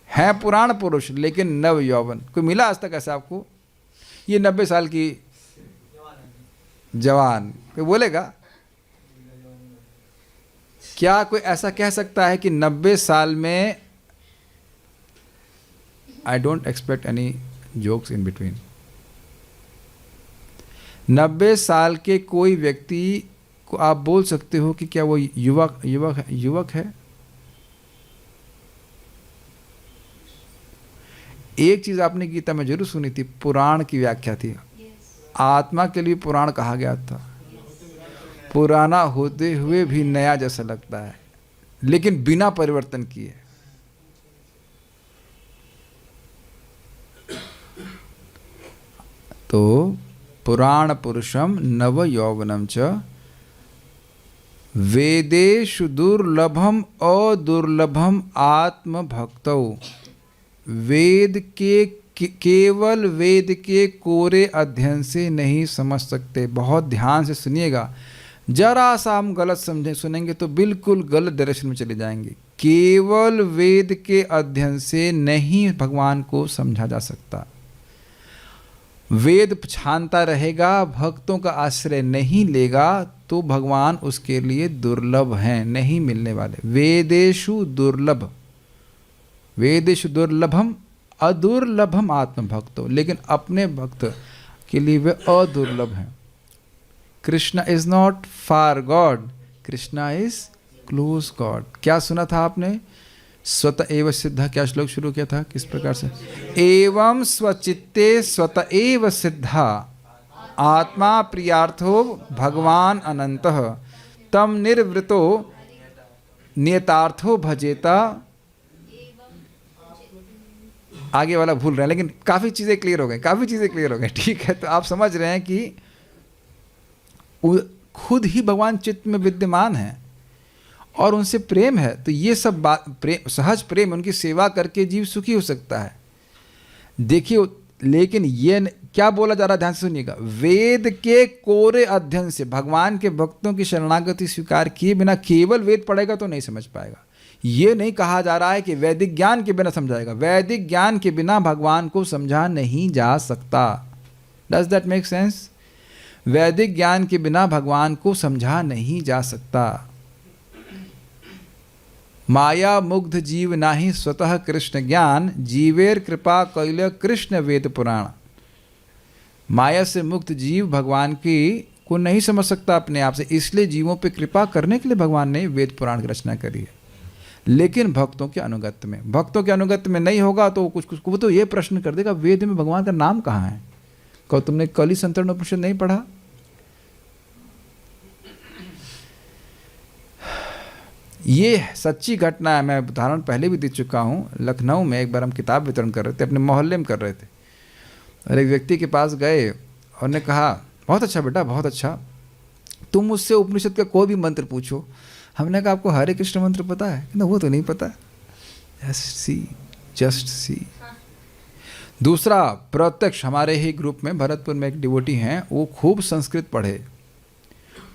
हैं पुराण पुरुष लेकिन नव यौवन। कोई मिला आज तक ऐसा आपको? ये 90 साल की जवान, कोई बोलेगा? क्या कोई ऐसा कह सकता है कि 90 साल में, I don't expect any jokes in between, 90 साल के कोई व्यक्ति को आप बोल सकते हो कि क्या वो युवक है? एक चीज आपने गीता में जरूर सुनी थी, पुराण की व्याख्या थी। आत्मा के लिए पुराण कहा गया था। पुराना होते हुए भी नया जैसा लगता है, लेकिन बिना परिवर्तन किए। तो पुराण पुरुषम नव यौवनम च वेदेषु दुर्लभम अदुर्लभम आत्म भक्तौ। वेद के केवल वेद के कोरे अध्ययन से नहीं समझ सकते। बहुत ध्यान से सुनिएगा, जरा सा हम गलत समझें सुनेंगे तो बिल्कुल गलत डायरेक्शन में चले जाएंगे। केवल वेद के अध्ययन से नहीं भगवान को समझा जा सकता। वेद छानता रहेगा, भक्तों का आश्रय नहीं लेगा तो भगवान उसके लिए दुर्लभ हैं, नहीं मिलने वाले। वेदेषु दुर्लभ, वेदेषु दुर्लभम अदुर्लभम आत्म भक्तो। लेकिन अपने भक्त के लिए वे अदुर्लभ हैं। Krishna is not far God, Krishna is close God. क्या सुना था आपने? स्वत एव सिद्धा, क्या श्लोक शुरू किया था? किस प्रकार से? एवं स्वचित्ते स्वत एव सिद्धा आत्मा प्रियार्थो भगवान अनंतः तम निर्वृतो नियतार्थो भजेता। आगे वाला भूल रहे हैं, लेकिन काफ़ी चीज़ें क्लियर हो गई, काफ़ी चीज़ें क्लियर हो गई। ठीक है, तो आप समझ रहे हैं कि खुद ही भगवान चित्त में विद्यमान है और उनसे प्रेम है। तो ये सब बात प्रेम, सहज प्रेम, उनकी सेवा करके जीव सुखी हो सकता है। देखिए, लेकिन ये क्या बोला जा रहा है, ध्यान से सुनिएगा। वेद के कोरे अध्ययन से, भगवान के भक्तों की शरणागति स्वीकार किए बिना केवल वेद पढ़ेगा तो नहीं समझ पाएगा। ये नहीं कहा जा रहा है कि वैदिक ज्ञान के बिना समझाएगा। वैदिक ज्ञान के बिना भगवान को समझा नहीं जा सकता। Does that make sense? वैदिक ज्ञान के बिना भगवान को समझा नहीं जा सकता। माया मुग्ध जीव नाही स्वतः कृष्ण ज्ञान, जीवेर कृपा कैल कृष्ण वेद पुराण। माया से मुक्त जीव भगवान की को नहीं समझ सकता अपने आप से, इसलिए जीवों पे कृपा करने के लिए भगवान ने वेद पुराण की रचना करी है। लेकिन भक्तों के अनुगत्य में, भक्तों के अनुगत्य में नहीं होगा तो कुछ वो तो ये प्रश्न कर देगा, वेद में भगवान का नाम कहाँ है? कहो तुमने कली संतरण उपनिषद नहीं पढ़ा? ये सच्ची घटना है, मैं उदाहरण पहले भी दे चुका हूँ। लखनऊ में एक बार हम किताब वितरण कर रहे थे, अपने मोहल्ले में कर रहे थे, और एक व्यक्ति के पास गए और ने कहा, बहुत अच्छा बेटा, बहुत अच्छा, तुम मुझसे उपनिषद का कोई भी मंत्र पूछो। हमने कहा आपको हरे कृष्ण मंत्र पता है? ना, वो तो नहीं पता। Just see. दूसरा, प्रत्यक्ष हमारे ही ग्रुप में भरतपुर में एक डिवोटी हैं, वो खूब संस्कृत पढ़े।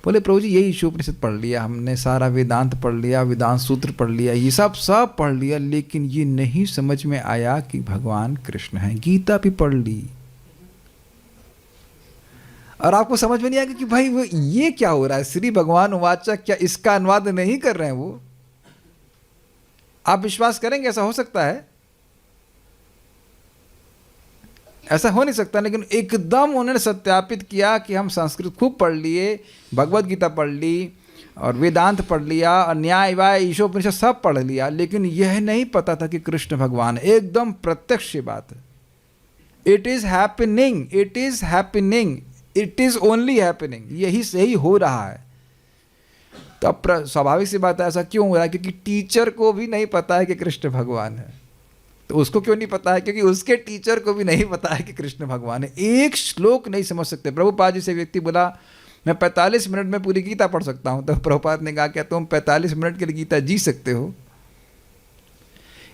बोले प्रभु जी यही उपनिषद पढ़ लिया हमने, सारा वेदांत पढ़ लिया, वेदांत सूत्र पढ़ लिया, ये सब पढ़ लिया, लेकिन ये नहीं समझ में आया कि भगवान कृष्ण हैं। गीता भी पढ़ ली और आपको समझ में नहीं आएगा कि भाई वो ये क्या हो रहा है, श्री भगवान वाचा, क्या इसका अनुवाद नहीं कर रहे हैं वो? आप विश्वास करेंगे ऐसा हो सकता है? ऐसा हो नहीं सकता। लेकिन एकदम उन्होंने सत्यापित किया कि हम संस्कृत खूब पढ़ लिए, भगवत गीता पढ़ ली और वेदांत पढ़ लिया और न्याय वाय ईशोपनिषद सब पढ़ लिया, लेकिन यह नहीं पता था कि कृष्ण भगवान। एकदम प्रत्यक्ष बात है। It is happening, it is happening, it is only happening. यही सही हो रहा है। तो अब स्वाभाविक सी बात है, ऐसा क्यों हो रहा है? क्योंकि टीचर को भी नहीं पता है कि कृष्ण भगवान है। तो उसको क्यों नहीं पता है? क्योंकि उसके टीचर को भी नहीं पता है कि कृष्ण भगवान है। एक श्लोक नहीं समझ सकते। प्रभुपाद जी से व्यक्ति बोला मैं 45 मिनट में पूरी गीता पढ़ सकता हूं। तो प्रभुपाद ने कहा क्या तुम 45 मिनट के लिए गीता जी सकते हो?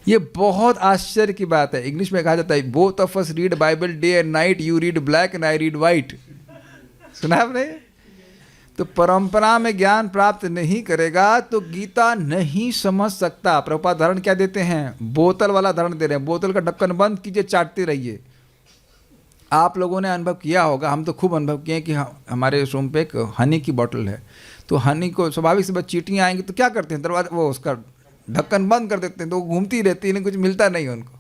ये बहुत आश्चर्य की बात है। इंग्लिश में कहा जाता है both of us read Bible day and night, you read black and I read white. सुना आपने? तो परंपरा में ज्ञान प्राप्त नहीं करेगा तो गीता नहीं समझ सकता। प्रभुपाद उदाहरण क्या देते हैं? बोतल वाला उदाहरण दे रहे हैं। बोतल का ढक्कन बंद कीजिए, चाटते रहिए। आप लोगों ने अनुभव किया होगा, हम तो खूब अनुभव किए हैं कि हमारे रूम पे एक हनी की बोतल है, तो हनी को स्वाभाविक से चींटियाँ आएंगी तो क्या करते हैं, दरवाजा वो उसका ढक्कन बंद कर देते हैं, तो वो घूमती रहती है, लेकिन कुछ मिलता नहीं उनको।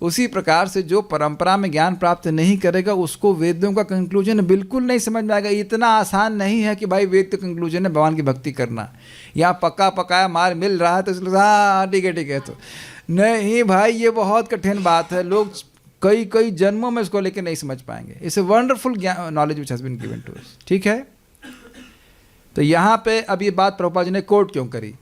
उसी प्रकार से जो परंपरा में ज्ञान प्राप्त नहीं करेगा उसको वेदों का कंक्लूजन बिल्कुल नहीं समझ में आएगा। इतना आसान नहीं है कि भाई वेद का कंक्लूजन है भगवान की भक्ति करना, यहाँ पक्का पकाया मार मिल रहा है तो इसलिए हाँ ठीक है। तो नहीं भाई, ये बहुत कठिन बात है। लोग कई जन्मों में इसको लेकर नहीं समझ पाएंगे। It's a wonderful knowledge which has been given to us. ठीक है, तो यहाँ पे अब ये बात प्रभुपाद जी ने कोट क्यों करी,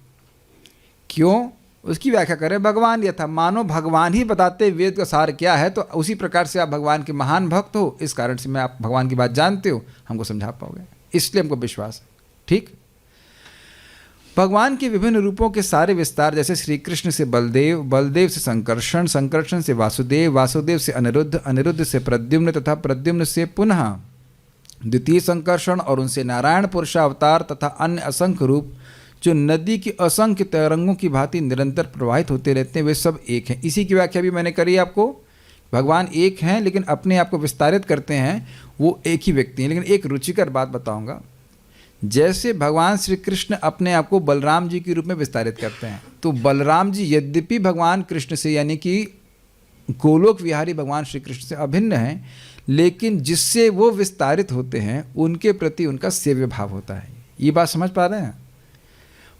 क्यों, उसकी व्याख्या करें। भगवान ये था, मानो भगवान ही बताते वेद का सार क्या है, तो उसी प्रकार से आप भगवान के महान भक्त हो, इस कारण से मैं आप भगवान की बात जानते हो, हमको समझा पाओगे, इसलिए हमको विश्वास है। ठीक, भगवान के विभिन्न रूपों के सारे विस्तार, जैसे श्री कृष्ण से बलदेव, बलदेव से संकर्षण, संकर्षण से वासुदेव, वासुदेव से अनिरुद्ध, अनिरुद्ध से प्रद्युम्न तथा प्रद्युम्न से पुनः द्वितीय संकर्षण और उनसे नारायण पुरुषावतार तथा अन्य असंख्य रूप जो नदी की असंख्य तरंगों की भांति निरंतर प्रवाहित होते रहते हैं, वे सब एक हैं। इसी की व्याख्या भी मैंने करी आपको। भगवान एक हैं लेकिन अपने आप को विस्तारित करते हैं, वो एक ही व्यक्ति हैं। लेकिन एक रुचिकर बात बताऊंगा, जैसे भगवान श्री कृष्ण अपने आप को बलराम जी के रूप में विस्तारित करते हैं, तो बलराम जी यद्यपि भगवान कृष्ण से यानी कि गोलोक विहारी भगवान श्री कृष्ण से अभिन्न हैं, लेकिन जिससे वो विस्तारित होते हैं उनके प्रति उनका सेव्य भाव होता है। ये बात समझ पा रहे हैं?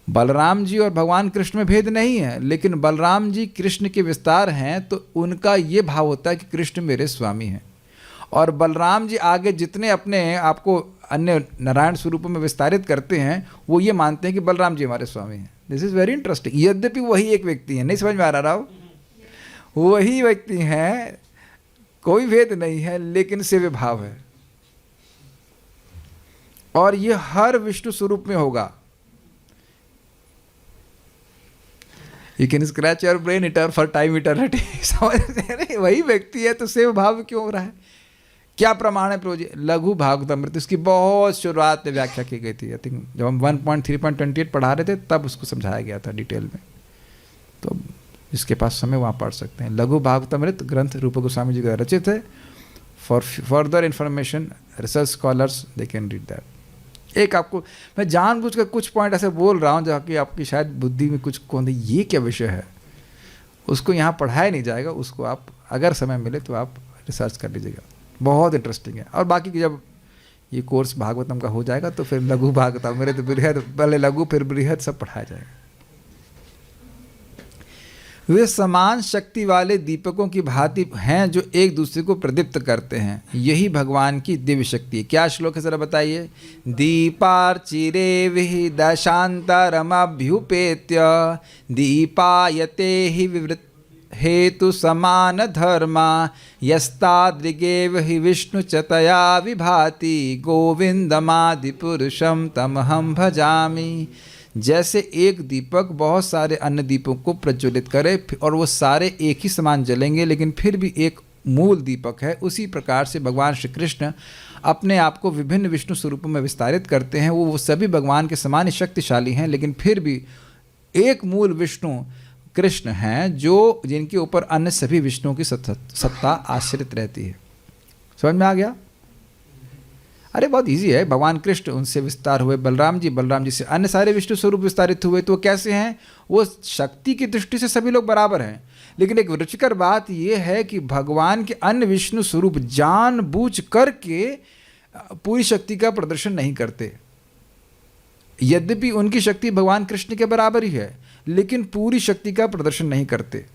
बलराम जी और भगवान कृष्ण में भेद नहीं है, लेकिन बलराम जी कृष्ण के विस्तार हैं तो उनका ये भाव होता है कि कृष्ण मेरे स्वामी हैं, और बलराम जी आगे जितने अपने आपको अन्य नारायण स्वरूपों में विस्तारित करते हैं वो ये मानते हैं कि बलराम जी हमारे स्वामी हैं। This is very interesting. यद्यपि वही एक व्यक्ति है, नहीं समझ में आ रहा हो, वही व्यक्ति हैं, कोई भेद नहीं है, लेकिन सेव्य भाव है। और ये हर विष्णु स्वरूप में होगा। You can scratch your brain hitter for time eternity. समझ रहे? वही व्यक्ति है तो सेव्य भाव क्यों हो रहा है? क्या प्रमाण है प्रभु जी? लघु भागवतामृत, इसकी बहुत शुरुआत में व्याख्या की गई थी। आई थिंक जब हम 1.3.28 पढ़ा रहे थे तब उसको समझाया गया था डिटेल में, तो जिसके पास समय वहाँ पढ़ सकते हैं। लघु भागवतामृत ग्रंथ रूप गोस्वामी जी का रचित है। For further information research scholars they can read that. एक आपको मैं जानबूझकर कुछ पॉइंट ऐसे बोल रहा हूँ जहाँ कि आपकी शायद बुद्धि में कुछ कौन ये क्या विषय है, उसको यहाँ पढ़ाया नहीं जाएगा, उसको आप अगर समय मिले तो आप रिसर्च कर लीजिएगा, बहुत इंटरेस्टिंग है। और बाकी की जब ये कोर्स भागवतम का हो जाएगा तो फिर लघु भागवतम, मेरे तो बृहद, पहले लघु फिर बृहद सब पढ़ाया जाएगा। वे समान शक्ति वाले दीपकों की भांति हैं जो एक दूसरे को प्रदीप्त करते हैं, यही भगवान की दिव्य शक्ति है। क्या श्लोक है जरा बताइए? दीपार्चिरे विहिदाशांतरमभ्युपेत्य दीपायते हि विवृत हेतु समान धर्मा यस्तादृगेव हि विष्णु च तया विभाति गोविंदमादि पुरुषम तमहम भजामि। जैसे एक दीपक बहुत सारे अन्य दीपों को प्रज्वलित करे और वो सारे एक ही समान जलेंगे लेकिन फिर भी एक मूल दीपक है, उसी प्रकार से भगवान श्री कृष्ण अपने आप को विभिन्न विष्णु स्वरूपों में विस्तारित करते हैं। वो सभी भगवान के समान शक्तिशाली हैं, लेकिन फिर भी एक मूल विष्णु कृष्ण हैं जो जिनके ऊपर अन्य सभी विष्णुओं की सत्ता आश्रित रहती है। समझ में आ गया? अरे बहुत इजी है। भगवान कृष्ण उनसे विस्तार हुए बलराम जी से अन्य सारे विष्णु स्वरूप विस्तारित हुए, तो कैसे हैं? वो शक्ति की दृष्टि से सभी लोग बराबर हैं, लेकिन एक रुचिकर बात यह है कि भगवान के अन्य विष्णु स्वरूप जानबूझ करके पूरी शक्ति का प्रदर्शन नहीं करते। यद्यपि उनकी शक्ति भगवान कृष्ण के बराबर ही है, लेकिन पूरी शक्ति का प्रदर्शन नहीं करते।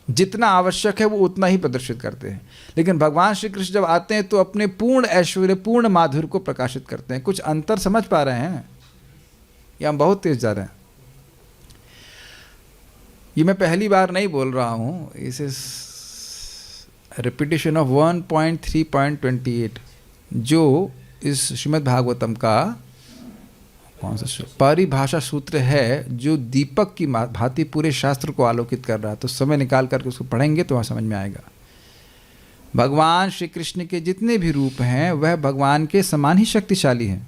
जितना आवश्यक है वो उतना ही प्रदर्शित करते हैं। लेकिन भगवान श्री कृष्ण जब आते हैं तो अपने पूर्ण ऐश्वर्य, पूर्ण माधुर्य को प्रकाशित करते हैं। कुछ अंतर समझ पा रहे हैं या हम बहुत तेज जा रहे हैं? ये मैं पहली बार नहीं बोल रहा हूँ, इस रिपीटिशन ऑफ 1.3.28 जो इस श्रीमद् भागवतम का कौन सा सूत्र? परिभाषा सूत्र है जो दीपक की भांति पूरे शास्त्र को आलोकित कर रहा है। तो समय निकाल करके उसको पढ़ेंगे तो वहाँ समझ में आएगा। भगवान श्री कृष्ण के जितने भी रूप हैं वह भगवान के समान ही शक्तिशाली हैं,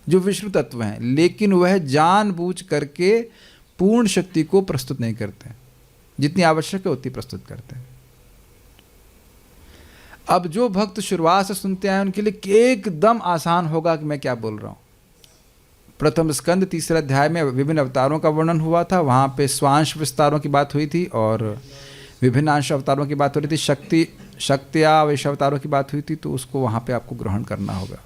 जो विष्णु तत्व हैं, लेकिन वह जानबूझ करके पूर्ण शक्ति को प्रस्तुत नहीं करते, जितनी आवश्यक है उतनी प्रस्तुत करते हैं। अब जो भक्त शुरुआत से सुनते हैं उनके लिए एकदम आसान होगा कि मैं क्या बोल रहा हूँ। प्रथम स्कंद 3 अध्याय में विभिन्न अवतारों का वर्णन हुआ था, वहाँ पे स्वांश विस्तारों की बात हुई थी और विभिन्न अंश अवतारों की बात हो रही थी, शक्तिया वैश अवतारों की बात हुई थी, तो उसको वहाँ पे आपको ग्रहण करना होगा।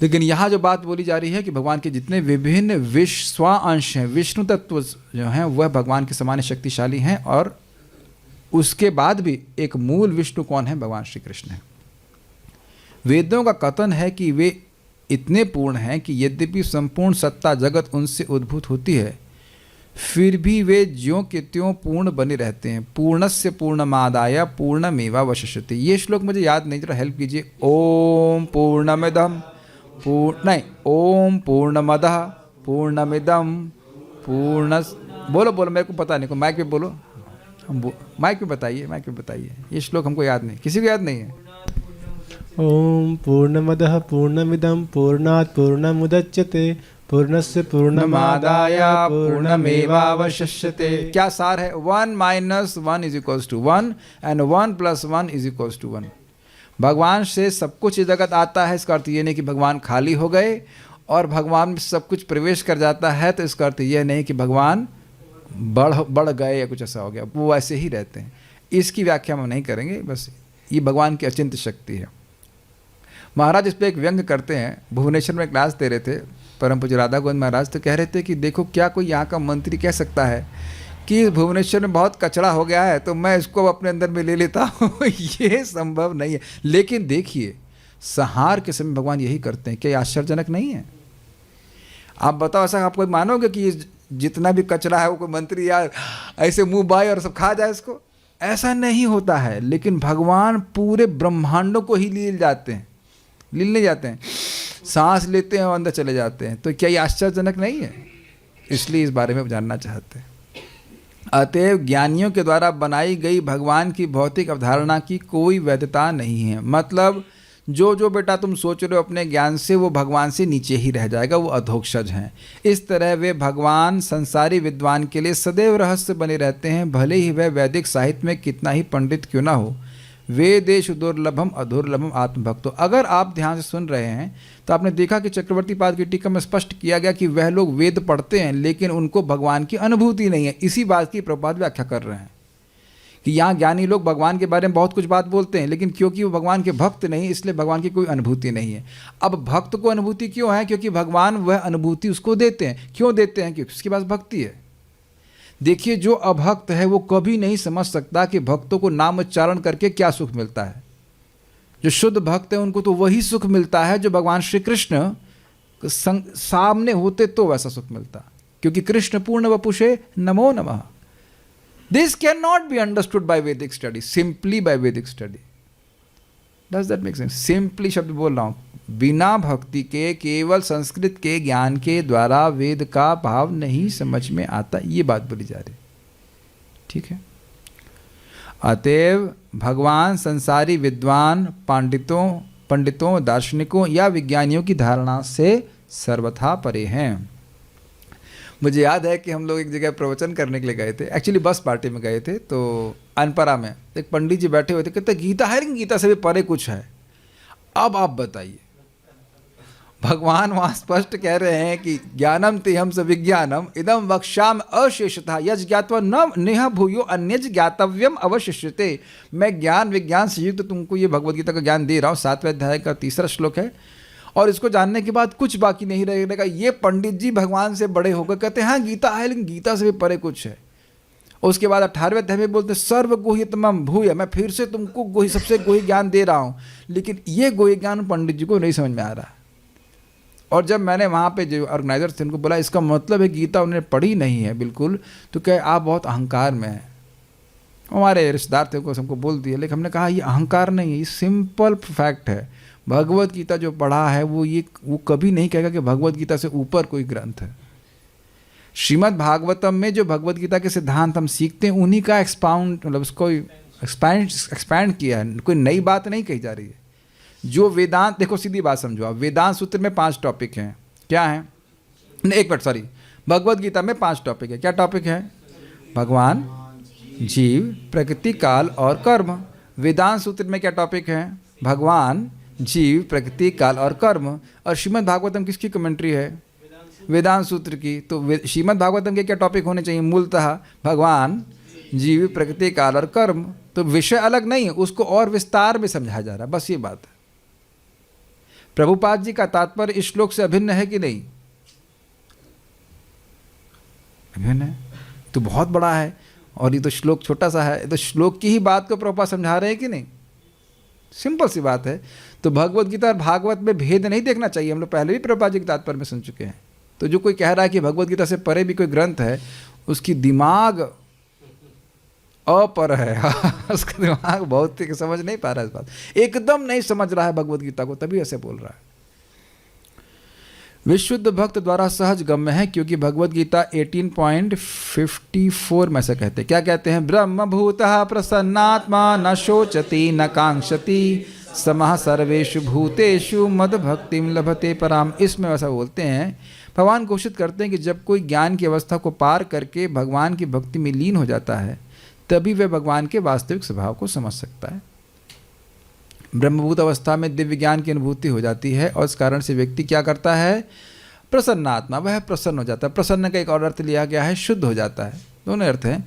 लेकिन यहाँ जो बात बोली जा रही है कि भगवान के जितने विभिन्न स्वांश हैं, विष्णु तत्व जो हैं, वह भगवान के समान शक्तिशाली हैं, और उसके बाद भी एक मूल विष्णु कौन है? भगवान श्री कृष्ण है। वेदों का कथन है कि वे इतने पूर्ण हैं कि यद्यपि संपूर्ण सत्ता जगत उनसे उद्भूत होती है, फिर भी वे ज्यों के त्यों पूर्ण बने रहते हैं। पूर्णस्य पूर्णमादाय पूर्णमेवावशिष्यते। ये श्लोक मुझे याद नहीं, जरा हेल्प कीजिए। ओम पूर्णमिदम ओम पूर्णमदः पूर्णमिदम पूर्ण, बोलो बोलो, मेरे को पता नहीं, को माइक पे बोलो, माइक पे बताइए। ये श्लोक हमको याद नहीं, किसी को याद नहीं है।
ओम पूर्णमदः पूर्णमिदं पूर्णात् पूर्णमुदच्यते पूर्णस्य पूर्णमादाय
पूर्णमेवावशिष्यते। क्या सार है? 1 - 1 = 1 एंड 1 + 1 = 1। भगवान से सब कुछ जगत आता है, इसका अर्थ ये नहीं कि भगवान खाली हो गए और भगवान में सब कुछ प्रवेश कर जाता है, तो इसका अर्थ यह नहीं कि भगवान बढ़ गए या कुछ ऐसा हो गया, वो ऐसे ही रहते हैं। इसकी व्याख्या हम नहीं करेंगे, बस ये भगवान की अचिंत्य शक्ति है। महाराज इस पर एक व्यंग करते हैं। भुवनेश्वर में क्लास दे रहे थे परम पूज्य राधा गोविंद महाराज, तो कह रहे थे कि देखो, क्या कोई यहाँ का मंत्री कह सकता है कि भुवनेश्वर में बहुत कचरा हो गया है तो मैं इसको अपने अंदर में ले लेता हूँ? ये संभव नहीं है। लेकिन देखिए, संहार के समय भगवान यही करते हैं। क्या ये आश्चर्यजनक नहीं है? आप बताओ, ऐसा आप कोई मानोगे कि ये जितना भी कचरा है वो कोई मंत्री या ऐसे मुंह बाए और सब खा जाए इसको? ऐसा नहीं होता है। लेकिन भगवान पूरे ब्रह्मांडों को ही ले जाते हैं, सांस लेते हैं और अंदर चले जाते हैं। तो क्या ये आश्चर्यजनक नहीं है? इसलिए इस बारे में जानना चाहते हैं। अतएव ज्ञानियों के द्वारा बनाई गई भगवान की भौतिक अवधारणा की कोई वैधता नहीं है। मतलब जो बेटा तुम सोच रहे हो अपने ज्ञान से, वो भगवान से नीचे ही रह जाएगा, वो अधोक्षज हैं। इस तरह वे भगवान संसारी विद्वान के लिए सदैव रहस्य बने रहते हैं, भले ही वह वैदिक साहित्य में कितना ही पंडित क्यों ना हो। वेदेषु दुर्लभम अधुर्लभम आत्मभक्तो। अगर आप ध्यान से सुन रहे हैं तो आपने देखा कि चक्रवर्ती पाद की टीका में स्पष्ट किया गया कि वह लोग वेद पढ़ते हैं लेकिन उनको भगवान की अनुभूति नहीं है। इसी बात की प्रभुपाद व्याख्या कर रहे हैं कि यहाँ ज्ञानी लोग भगवान के बारे में बहुत कुछ बात बोलते हैं, लेकिन क्योंकि वो भगवान के भक्त नहीं, इसलिए भगवान की कोई अनुभूति नहीं है। अब भक्त को अनुभूति क्यों है? क्योंकि भगवान वह अनुभूति उसको देते हैं। क्यों देते हैं? क्योंकि उसके पास भक्ति है। देखिए, जो अभक्त है वो कभी नहीं समझ सकता कि भक्तों को नाम उच्चारण करके क्या सुख मिलता है। जो शुद्ध भक्त है उनको तो वही सुख मिलता है जो भगवान श्री कृष्ण सामने होते तो वैसा सुख मिलता, क्योंकि कृष्ण पूर्ण वपुषे नमो नमः। This can not be understood by वैदिक स्टडी, सिंपली बाय वैदिक study. Does that make sense? Simply शब्द बोल रहा हूँ, बिना भक्ति के केवल संस्कृत के ज्ञान के द्वारा वेद का भाव नहीं समझ में आता, ये बात बोली जा रही। ठीक है। अतएव भगवान संसारी विद्वान पंडितों दार्शनिकों या विज्ञानियों की धारणा से सर्वथा परे हैं। मुझे याद है कि हम लोग एक जगह प्रवचन करने के लिए गए थे, एक्चुअली बस पार्टी में गए थे, तो अनपरा में एक पंडित जी बैठे हुए थे, कहते गीता है लेकिन गीता से भी परे कुछ है। अब आप बताइए, भगवान वहाँ स्पष्ट कह रहे हैं कि ज्ञानम तेहम स विज्ञानम इदम वक्ष्याम अशेषतः यज ज्ञात्वा न नेह भूयो अन्यज ज्ञातव्यम अवशिष्यते। मैं ज्ञान विज्ञान से युक्त तुमको ये भगवद गीता का ज्ञान दे रहा हूँ। 7वें अध्याय का 3रा श्लोक है, और इसको जानने के बाद कुछ बाकी नहीं रहेगा। ये पंडित जी भगवान से बड़े होकर कहते हैं हाँ गीता है लेकिन गीता से भी परे कुछ है। उसके बाद 18वें अध्याय में बोलते सर्व गुह्यतमं भूय, मैं फिर से तुमको सबसे गुह्य ज्ञान दे रहा हूँ, लेकिन ये गुह्य ज्ञान पंडित जी को नहीं समझ में आ रहा। और जब मैंने वहाँ पे जो ऑर्गेनाइजर थे उनको बोला इसका मतलब है गीता उन्होंने पढ़ी नहीं है बिल्कुल, तो क्या आप बहुत अहंकार में हैं। हमारे रिश्तेदार थे, को सबको बोल दिया, लेकिन हमने कहा ये अहंकार नहीं है, ये सिंपल फैक्ट है। भगवत गीता जो पढ़ा है वो कभी नहीं कहेगा कि भगवत गीता से ऊपर कोई ग्रंथ है। श्रीमद् भागवतम में जो भगवत गीता के सिद्धांत हम सीखते हैं उन्हीं का मतलब उसको एक्सपैंड किया है, कोई नई बात नहीं कही जा रही है। जो वेदांत, देखो सीधी बात समझो आप, वेदांत सूत्र में 5 टॉपिक हैं, क्या हैं? नहीं, एक मिनट, सॉरी, भगवत गीता में 5 टॉपिक है। क्या टॉपिक है? भगवान, जीव, प्रकृति, काल और कर्म। वेदांत सूत्र में क्या टॉपिक है? भगवान, जीव, प्रकृति, काल और कर्म। और श्रीमद् भागवतम किसकी कमेंट्री है? वेदांत सूत्र की। तो श्रीमद् भागवतम के क्या टॉपिक होने चाहिए? मूलतः भगवान, जीव, प्रकृति, काल और कर्म। तो विषय अलग नहीं है, उसको और विस्तार में समझाया जा रहा है, बस ये बात है। प्रभुपाद जी का तात्पर्य इस श्लोक से अभिन्न है कि नहीं? अभिन्न है, तो बहुत बड़ा है, और ये तो श्लोक छोटा सा है, तो श्लोक की ही बात को प्रभुपाद समझा रहे हैं कि नहीं? सिंपल सी बात है। तो भगवत गीता और भागवत में भेद नहीं देखना चाहिए, हम लोग पहले भी प्रभुपाद जी के तात्पर्य में सुन चुके हैं। तो जो कोई कह रहा है कि भगवत गीता से परे भी कोई ग्रंथ है, उसकी दिमाग अपर है उसका दिमाग बहुत ही समझ नहीं पा रहा है, इस बात एकदम नहीं समझ रहा है भगवत गीता को, तभी ऐसे बोल रहा है। विशुद्ध भक्त द्वारा सहज गम्य है, क्योंकि भगवत गीता 18.54 में से कहते हैं, क्या कहते हैं? ब्रह्म भूतः प्रसन्नात्मा न शोचति न कांक्षति समः सर्वेषु भूतेषु मद भक्तिम लभते पराम। इसमें वैसा बोलते हैं, भगवान घोषित करते हैं कि जब कोई ज्ञान की अवस्था को पार करके भगवान की भक्ति में लीन हो जाता है, तभी वह भगवान के वास्तविक स्वभाव को समझ सकता है। ब्रह्मभूत अवस्था में दिव्य ज्ञान की अनुभूति हो जाती है, और इस कारण से व्यक्ति क्या करता है? प्रसन्नात्मा, वह प्रसन्न हो जाता है। प्रसन्न का एक और अर्थ लिया गया है, शुद्ध हो जाता है। दोनों अर्थ हैं।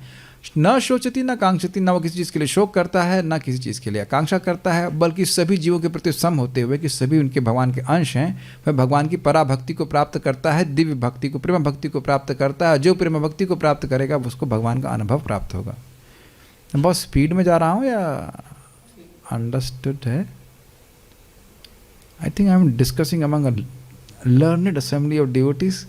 न शोचती न कांक्षती, न वो किसी चीज़ के लिए शोक करता है, न किसी चीज़ के लिए आकांक्षा करता है, बल्कि सभी जीवों के प्रति सम होते हुए कि सभी उनके भगवान के अंश हैं, वह भगवान की पराभक्ति को प्राप्त करता है, दिव्य भक्ति को, प्रेम भक्ति को प्राप्त करता है। जो प्रेम भक्ति को प्राप्त करेगा उसको भगवान का अनुभव प्राप्त होगा। बहुत स्पीड में जा रहा हूँ या अंडरस्टूड है? I think I am discussing among a learned assembly of devotees.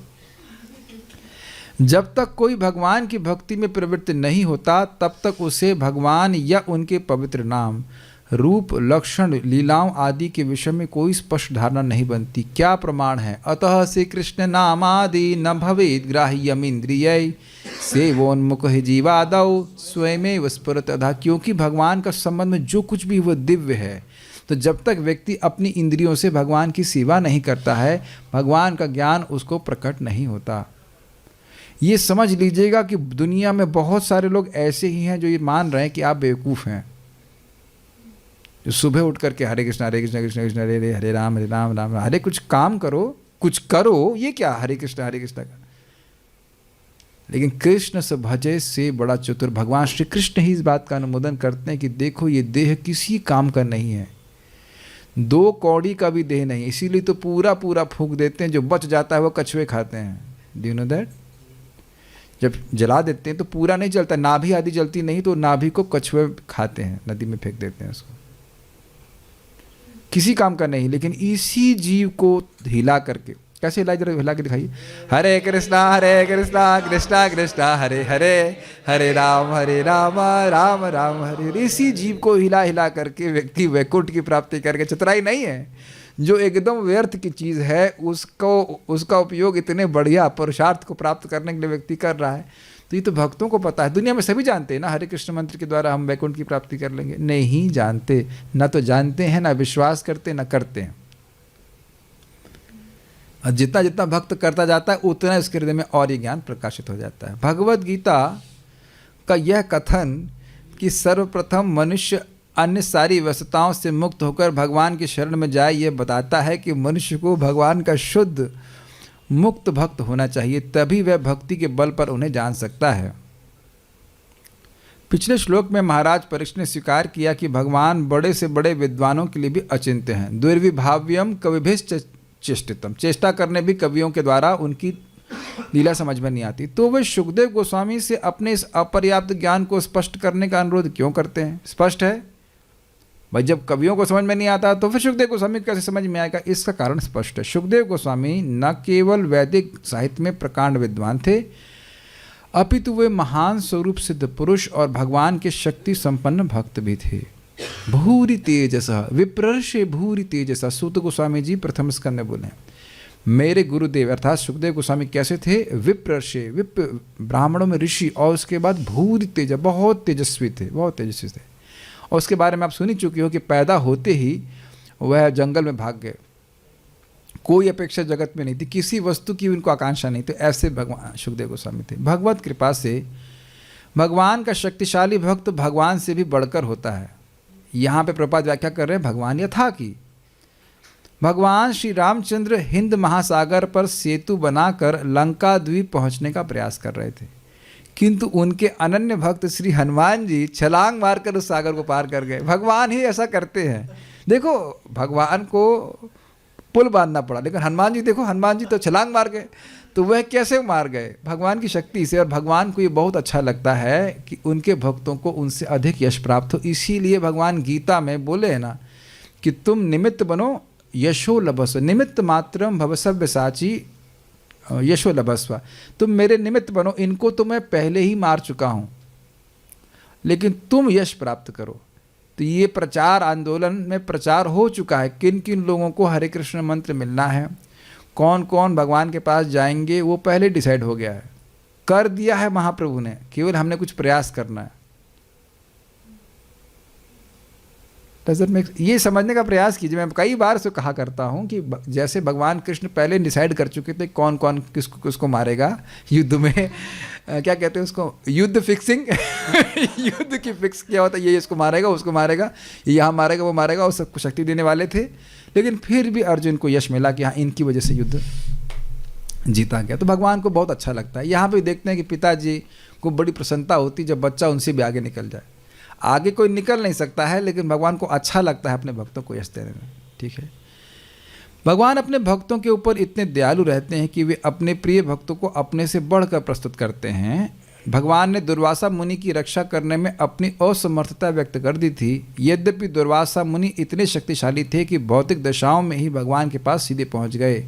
जब तक कोई भगवान की भक्ति में प्रवृत्त नहीं होता, तब तक उसे भगवान या उनके पवित्र नाम, रूप, लक्षण, लीलाओं आदि के विषय में कोई स्पष्ट धारणा नहीं बनती। क्या प्रमाण है? अतः श्री कृष्ण नामादि न भवेद ग्राह्यम इंद्रिय सेवोन्मुख जीवादौ स्वयमेव स्फुरत अधा। क्योंकि भगवान का संबंध में जो कुछ भी वह दिव्य है, तो जब तक व्यक्ति अपनी इंद्रियों से भगवान की सेवा नहीं करता है, भगवान का ज्ञान उसको प्रकट नहीं होता। ये समझ लीजिएगा कि दुनिया में बहुत सारे लोग ऐसे ही हैं जो ये मान रहे हैं कि आप बेवकूफ़ हैं, जो सुबह उठ करके हरे कृष्ण कृष्ण कृष्ण हरे हरे, हरे राम राम राम, हरे कुछ काम करो, कुछ करो, ये क्या हरे कृष्ण का? लेकिन कृष्ण से भजे से बड़ा चतुर भगवान श्री कृष्ण ही इस बात का अनुमोदन करते हैं कि देखो ये देह किसी काम का नहीं है, 2 कौड़ी का भी देह नहीं, इसीलिए तो पूरा पूरा फूंक देते हैं, जो बच जाता है वो कछुए खाते हैं। Do you know that? जब जला देते हैं तो पूरा नहीं जलता, नाभि आदि जलती नहीं, तो नाभि को कछुए खाते हैं, नदी में फेंक देते हैं उसको, किसी काम का नहीं। लेकिन इसी जीव को हिला करके, कैसे हिला, जरा हिला के दिखाइए, हरे कृष्णा कृष्णा कृष्णा हरे हरे, हरे राम राम राम हरे हरे। इसी जीव को हिला हिला करके व्यक्ति वैकुंठ की प्राप्ति करके, चतुराई नहीं है, जो एकदम व्यर्थ की चीज़ है उसका उपयोग इतने बढ़िया पुरुषार्थ को प्राप्त करने के लिए व्यक्ति कर रहा है। तो ये तो भक्तों को पता है, दुनिया में सभी जानते हैं ना, हरे कृष्ण मंत्र के द्वारा हम वैकुंठ की प्राप्ति कर लेंगे। नहीं जानते, ना तो जानते हैं, ना विश्वास करते, ना करते हैं। और जितना जितना भक्त करता जाता है उतना इसके हृदय में और ये ज्ञान प्रकाशित हो जाता है। भगवत गीता का यह कथन कि सर्वप्रथम मनुष्य अन्य सारी व्यस्तताओं से मुक्त होकर भगवान की शरण में जाए, यह बताता है कि मनुष्य को भगवान का शुद्ध मुक्त भक्त होना चाहिए, तभी वह भक्ति के बल पर उन्हें जान सकता है। पिछले श्लोक में महाराज परीक्षित ने स्वीकार किया कि भगवान बड़े से बड़े विद्वानों के लिए भी अचिंत्य हैं। दुर्विभाव्यम कविभिश्च चेष्टितम, चेष्टा करने भी कवियों के द्वारा उनकी लीला समझ में नहीं आती। तो वे सुखदेव गोस्वामी से अपने इस अपर्याप्त ज्ञान को स्पष्ट करने का अनुरोध क्यों करते हैं? स्पष्ट है भाई, जब कवियों को समझ में नहीं आता तो फिर सुखदेव गोस्वामी कैसे समझ में आएगा? इसका कारण स्पष्ट है। सुखदेव गोस्वामी न केवल वैदिक साहित्य में प्रकांड विद्वान थे, अपितु वे महान स्वरूप सिद्ध पुरुष और भगवान के शक्ति संपन्न भक्त भी थे। भूरि तेजस विप्रर्षे भूरि तेजस, सूत गोस्वामी जी प्रथम स्कंद में बोले मेरे गुरुदेव अर्थात सुखदेव गोस्वामी कैसे थे? विप्रर्षे, विप्र ब्राह्मणों में ऋषि, और उसके बाद भूरि तेज, बहुत तेजस्वी थे, बहुत तेजस्वी थे। और उसके बारे में आप सुन ही चुकी हो कि पैदा होते ही वह जंगल में भाग गए, कोई अपेक्षा जगत में नहीं थी, किसी वस्तु की उनको आकांक्षा नहीं थी। ऐसे भगवान सुखदेव गोस्वामी थे। भगवत कृपा से भगवान का शक्तिशाली भक्त भगवान से भी बढ़कर होता है। यहाँ पे प्रपात व्याख्या कर रहे हैं भगवान यथा की। भगवान श्री रामचंद्र हिंद महासागर पर सेतु बनाकर लंका द्वीप पहुँचने का प्रयास कर रहे थे, किंतु उनके अनन्य भक्त श्री हनुमान जी छलांग मारकर उस सागर को पार कर गए। भगवान ही ऐसा करते हैं। देखो भगवान को पुल बांधना पड़ा, लेकिन हनुमान जी देखो, हनुमान जी तो छलांग मार गए, तो वह कैसे मार गए? भगवान की शक्ति से। और भगवान को ये बहुत अच्छा लगता है कि उनके भक्तों को उनसे अधिक यश प्राप्त हो। इसीलिए भगवान गीता में बोले हैं ना कि तुम निमित्त बनो यशो लभस्व, निमित्त मात्रम भव सव्यसाची यशो लभस्व, तुम मेरे निमित्त बनो, इनको तो मैं पहले ही मार चुका हूँ, लेकिन तुम यश प्राप्त करो। तो ये प्रचार आंदोलन में प्रचार हो चुका है, किन किन लोगों को हरे कृष्ण मंत्र मिलना है, कौन कौन भगवान के पास जाएंगे, वो पहले डिसाइड हो गया है, कर दिया है महाप्रभु ने, केवल हमने कुछ प्रयास करना है। ये समझने का प्रयास कीजिए। मैं कई बार से कहा करता हूँ कि जैसे भगवान कृष्ण पहले डिसाइड कर चुके थे कौन कौन किसको किसको मारेगा युद्ध में, क्या कहते हैं उसको, युद्ध फिक्सिंग युद्ध की फिक्स क्या होता है, ये इसको मारेगा, उसको मारेगा, ये यहाँ मारेगा, वो मारेगा, और सबको शक्ति देने वाले थे। लेकिन फिर भी अर्जुन को यश मिला कि हाँ इनकी वजह से युद्ध जीता गया। तो भगवान को बहुत अच्छा लगता है। यहाँ पे देखते हैं कि पिताजी को बड़ी प्रसन्नता होती जब बच्चा उनसे भी आगे निकल जाए। आगे कोई निकल नहीं सकता है, लेकिन भगवान को अच्छा लगता है अपने भक्तों को यश देने में। ठीक है, भगवान अपने भक्तों के ऊपर इतने दयालु रहते हैं कि वे अपने प्रिय भक्तों को अपने से बढ़कर प्रस्तुत करते हैं। भगवान ने दुर्वासा मुनि की रक्षा करने में अपनी असमर्थता व्यक्त कर दी थी। यद्यपि दुर्वासा मुनि इतने शक्तिशाली थे कि भौतिक दशाओं में ही भगवान के पास सीधे पहुंच गए,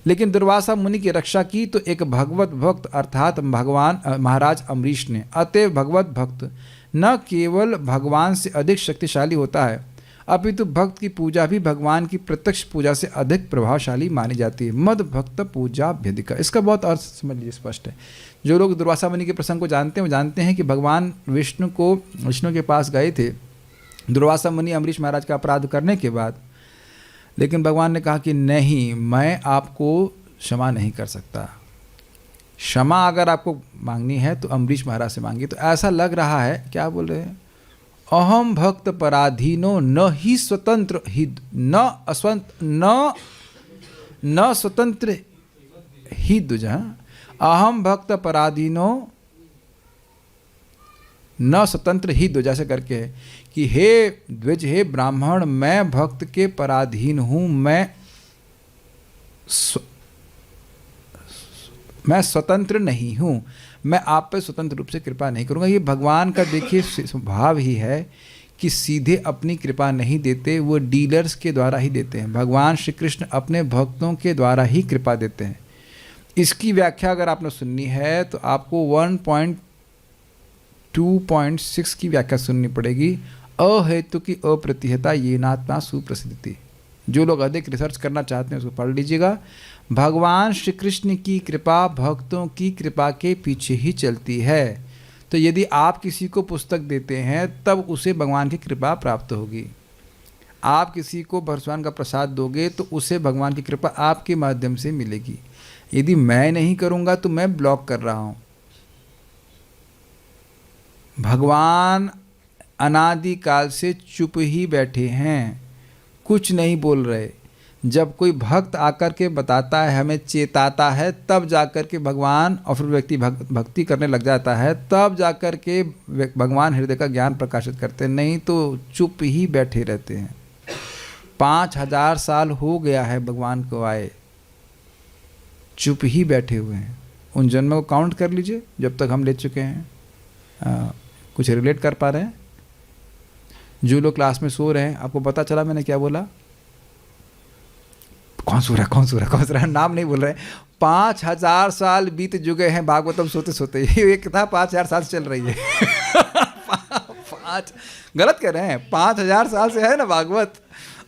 लेकिन दुर्वासा मुनि की रक्षा की तो एक भगवत भक्त अर्थात भगवान महाराज अम्बरीश ने। अतएव भगवत भक्त न केवल भगवान से अधिक शक्तिशाली होता है, अपितु भक्त की पूजा भी भगवान की प्रत्यक्ष पूजा से अधिक प्रभावशाली मानी जाती है। मद भक्त पूजा अभ्यधिका, इसका बहुत अर्थ समझ लीजिए, स्पष्ट है। जो लोग दुर्वासा मुनि के प्रसंग को जानते हैं वो जानते हैं कि भगवान विष्णु के पास गए थे दुर्वासा मुनि अम्बरीश महाराज का अपराध करने के बाद, लेकिन भगवान ने कहा कि नहीं, मैं आपको क्षमा नहीं कर सकता। क्षमा अगर आपको मांगनी है तो अम्बरीश महाराज से मांगी। तो ऐसा लग रहा है, क्या बोल रहे हैं, अहम भक्त पराधीनो न ही स्वतंत्र ही न स्वतंत्र ही द्विज, अहम भक्त पराधीनो न स्वतंत्र ही द्विज, ऐसे करके है कि हे द्विज, हे ब्राह्मण, मैं भक्त के पराधीन हूँ, मैं स्वतंत्र नहीं हूँ, मैं आप पे स्वतंत्र रूप से कृपा नहीं करूँगा। ये भगवान का देखिए स्वभाव ही है कि सीधे अपनी कृपा नहीं देते, वो डीलर्स के द्वारा ही देते हैं। भगवान श्री कृष्ण अपने भक्तों के द्वारा ही कृपा देते हैं। इसकी व्याख्या अगर आपने सुननी है तो आपको 1.2.6 की व्याख्या सुननी पड़ेगी। अहेतु की अप्रतिहता ये नात्मा सुप्रसिद्धि। जो लोग अधिक रिसर्च करना चाहते हैं उसको पढ़ लीजिएगा। भगवान श्री कृष्ण की कृपा भक्तों की कृपा के पीछे ही चलती है। तो यदि आप किसी को पुस्तक देते हैं तब उसे भगवान की कृपा प्राप्त होगी। आप किसी को भगवान का प्रसाद दोगे तो उसे भगवान की कृपा आपके माध्यम से मिलेगी। यदि मैं नहीं करूँगा तो मैं ब्लॉक कर रहा हूँ। भगवान अनादिकाल से चुप ही बैठे हैं, कुछ नहीं बोल रहे। जब कोई भक्त आकर के बताता है, हमें चेताता है, तब जाकर के भगवान और फिर व्यक्ति भक्ति करने लग जाता है, तब जाकर के भगवान हृदय का ज्ञान प्रकाशित करते हैं। नहीं तो चुप ही बैठे रहते हैं। 5000 साल हो गया है भगवान को आए, चुप ही बैठे हुए हैं। उन जन्मों को काउंट कर लीजिए जब तक हम ले चुके हैं। कुछ रिलेट कर पा रहे हैं? जो लोग क्लास में सो रहे हैं, आपको पता चला मैंने क्या बोला? कौन सो रहा है, नाम नहीं बोल रहे। 5000 साल बीत चुके हैं भागवतम सोते सोते, ये कितना 5000 साल से चल रही है। गलत कह रहे हैं, 5000 साल से है ना भागवत,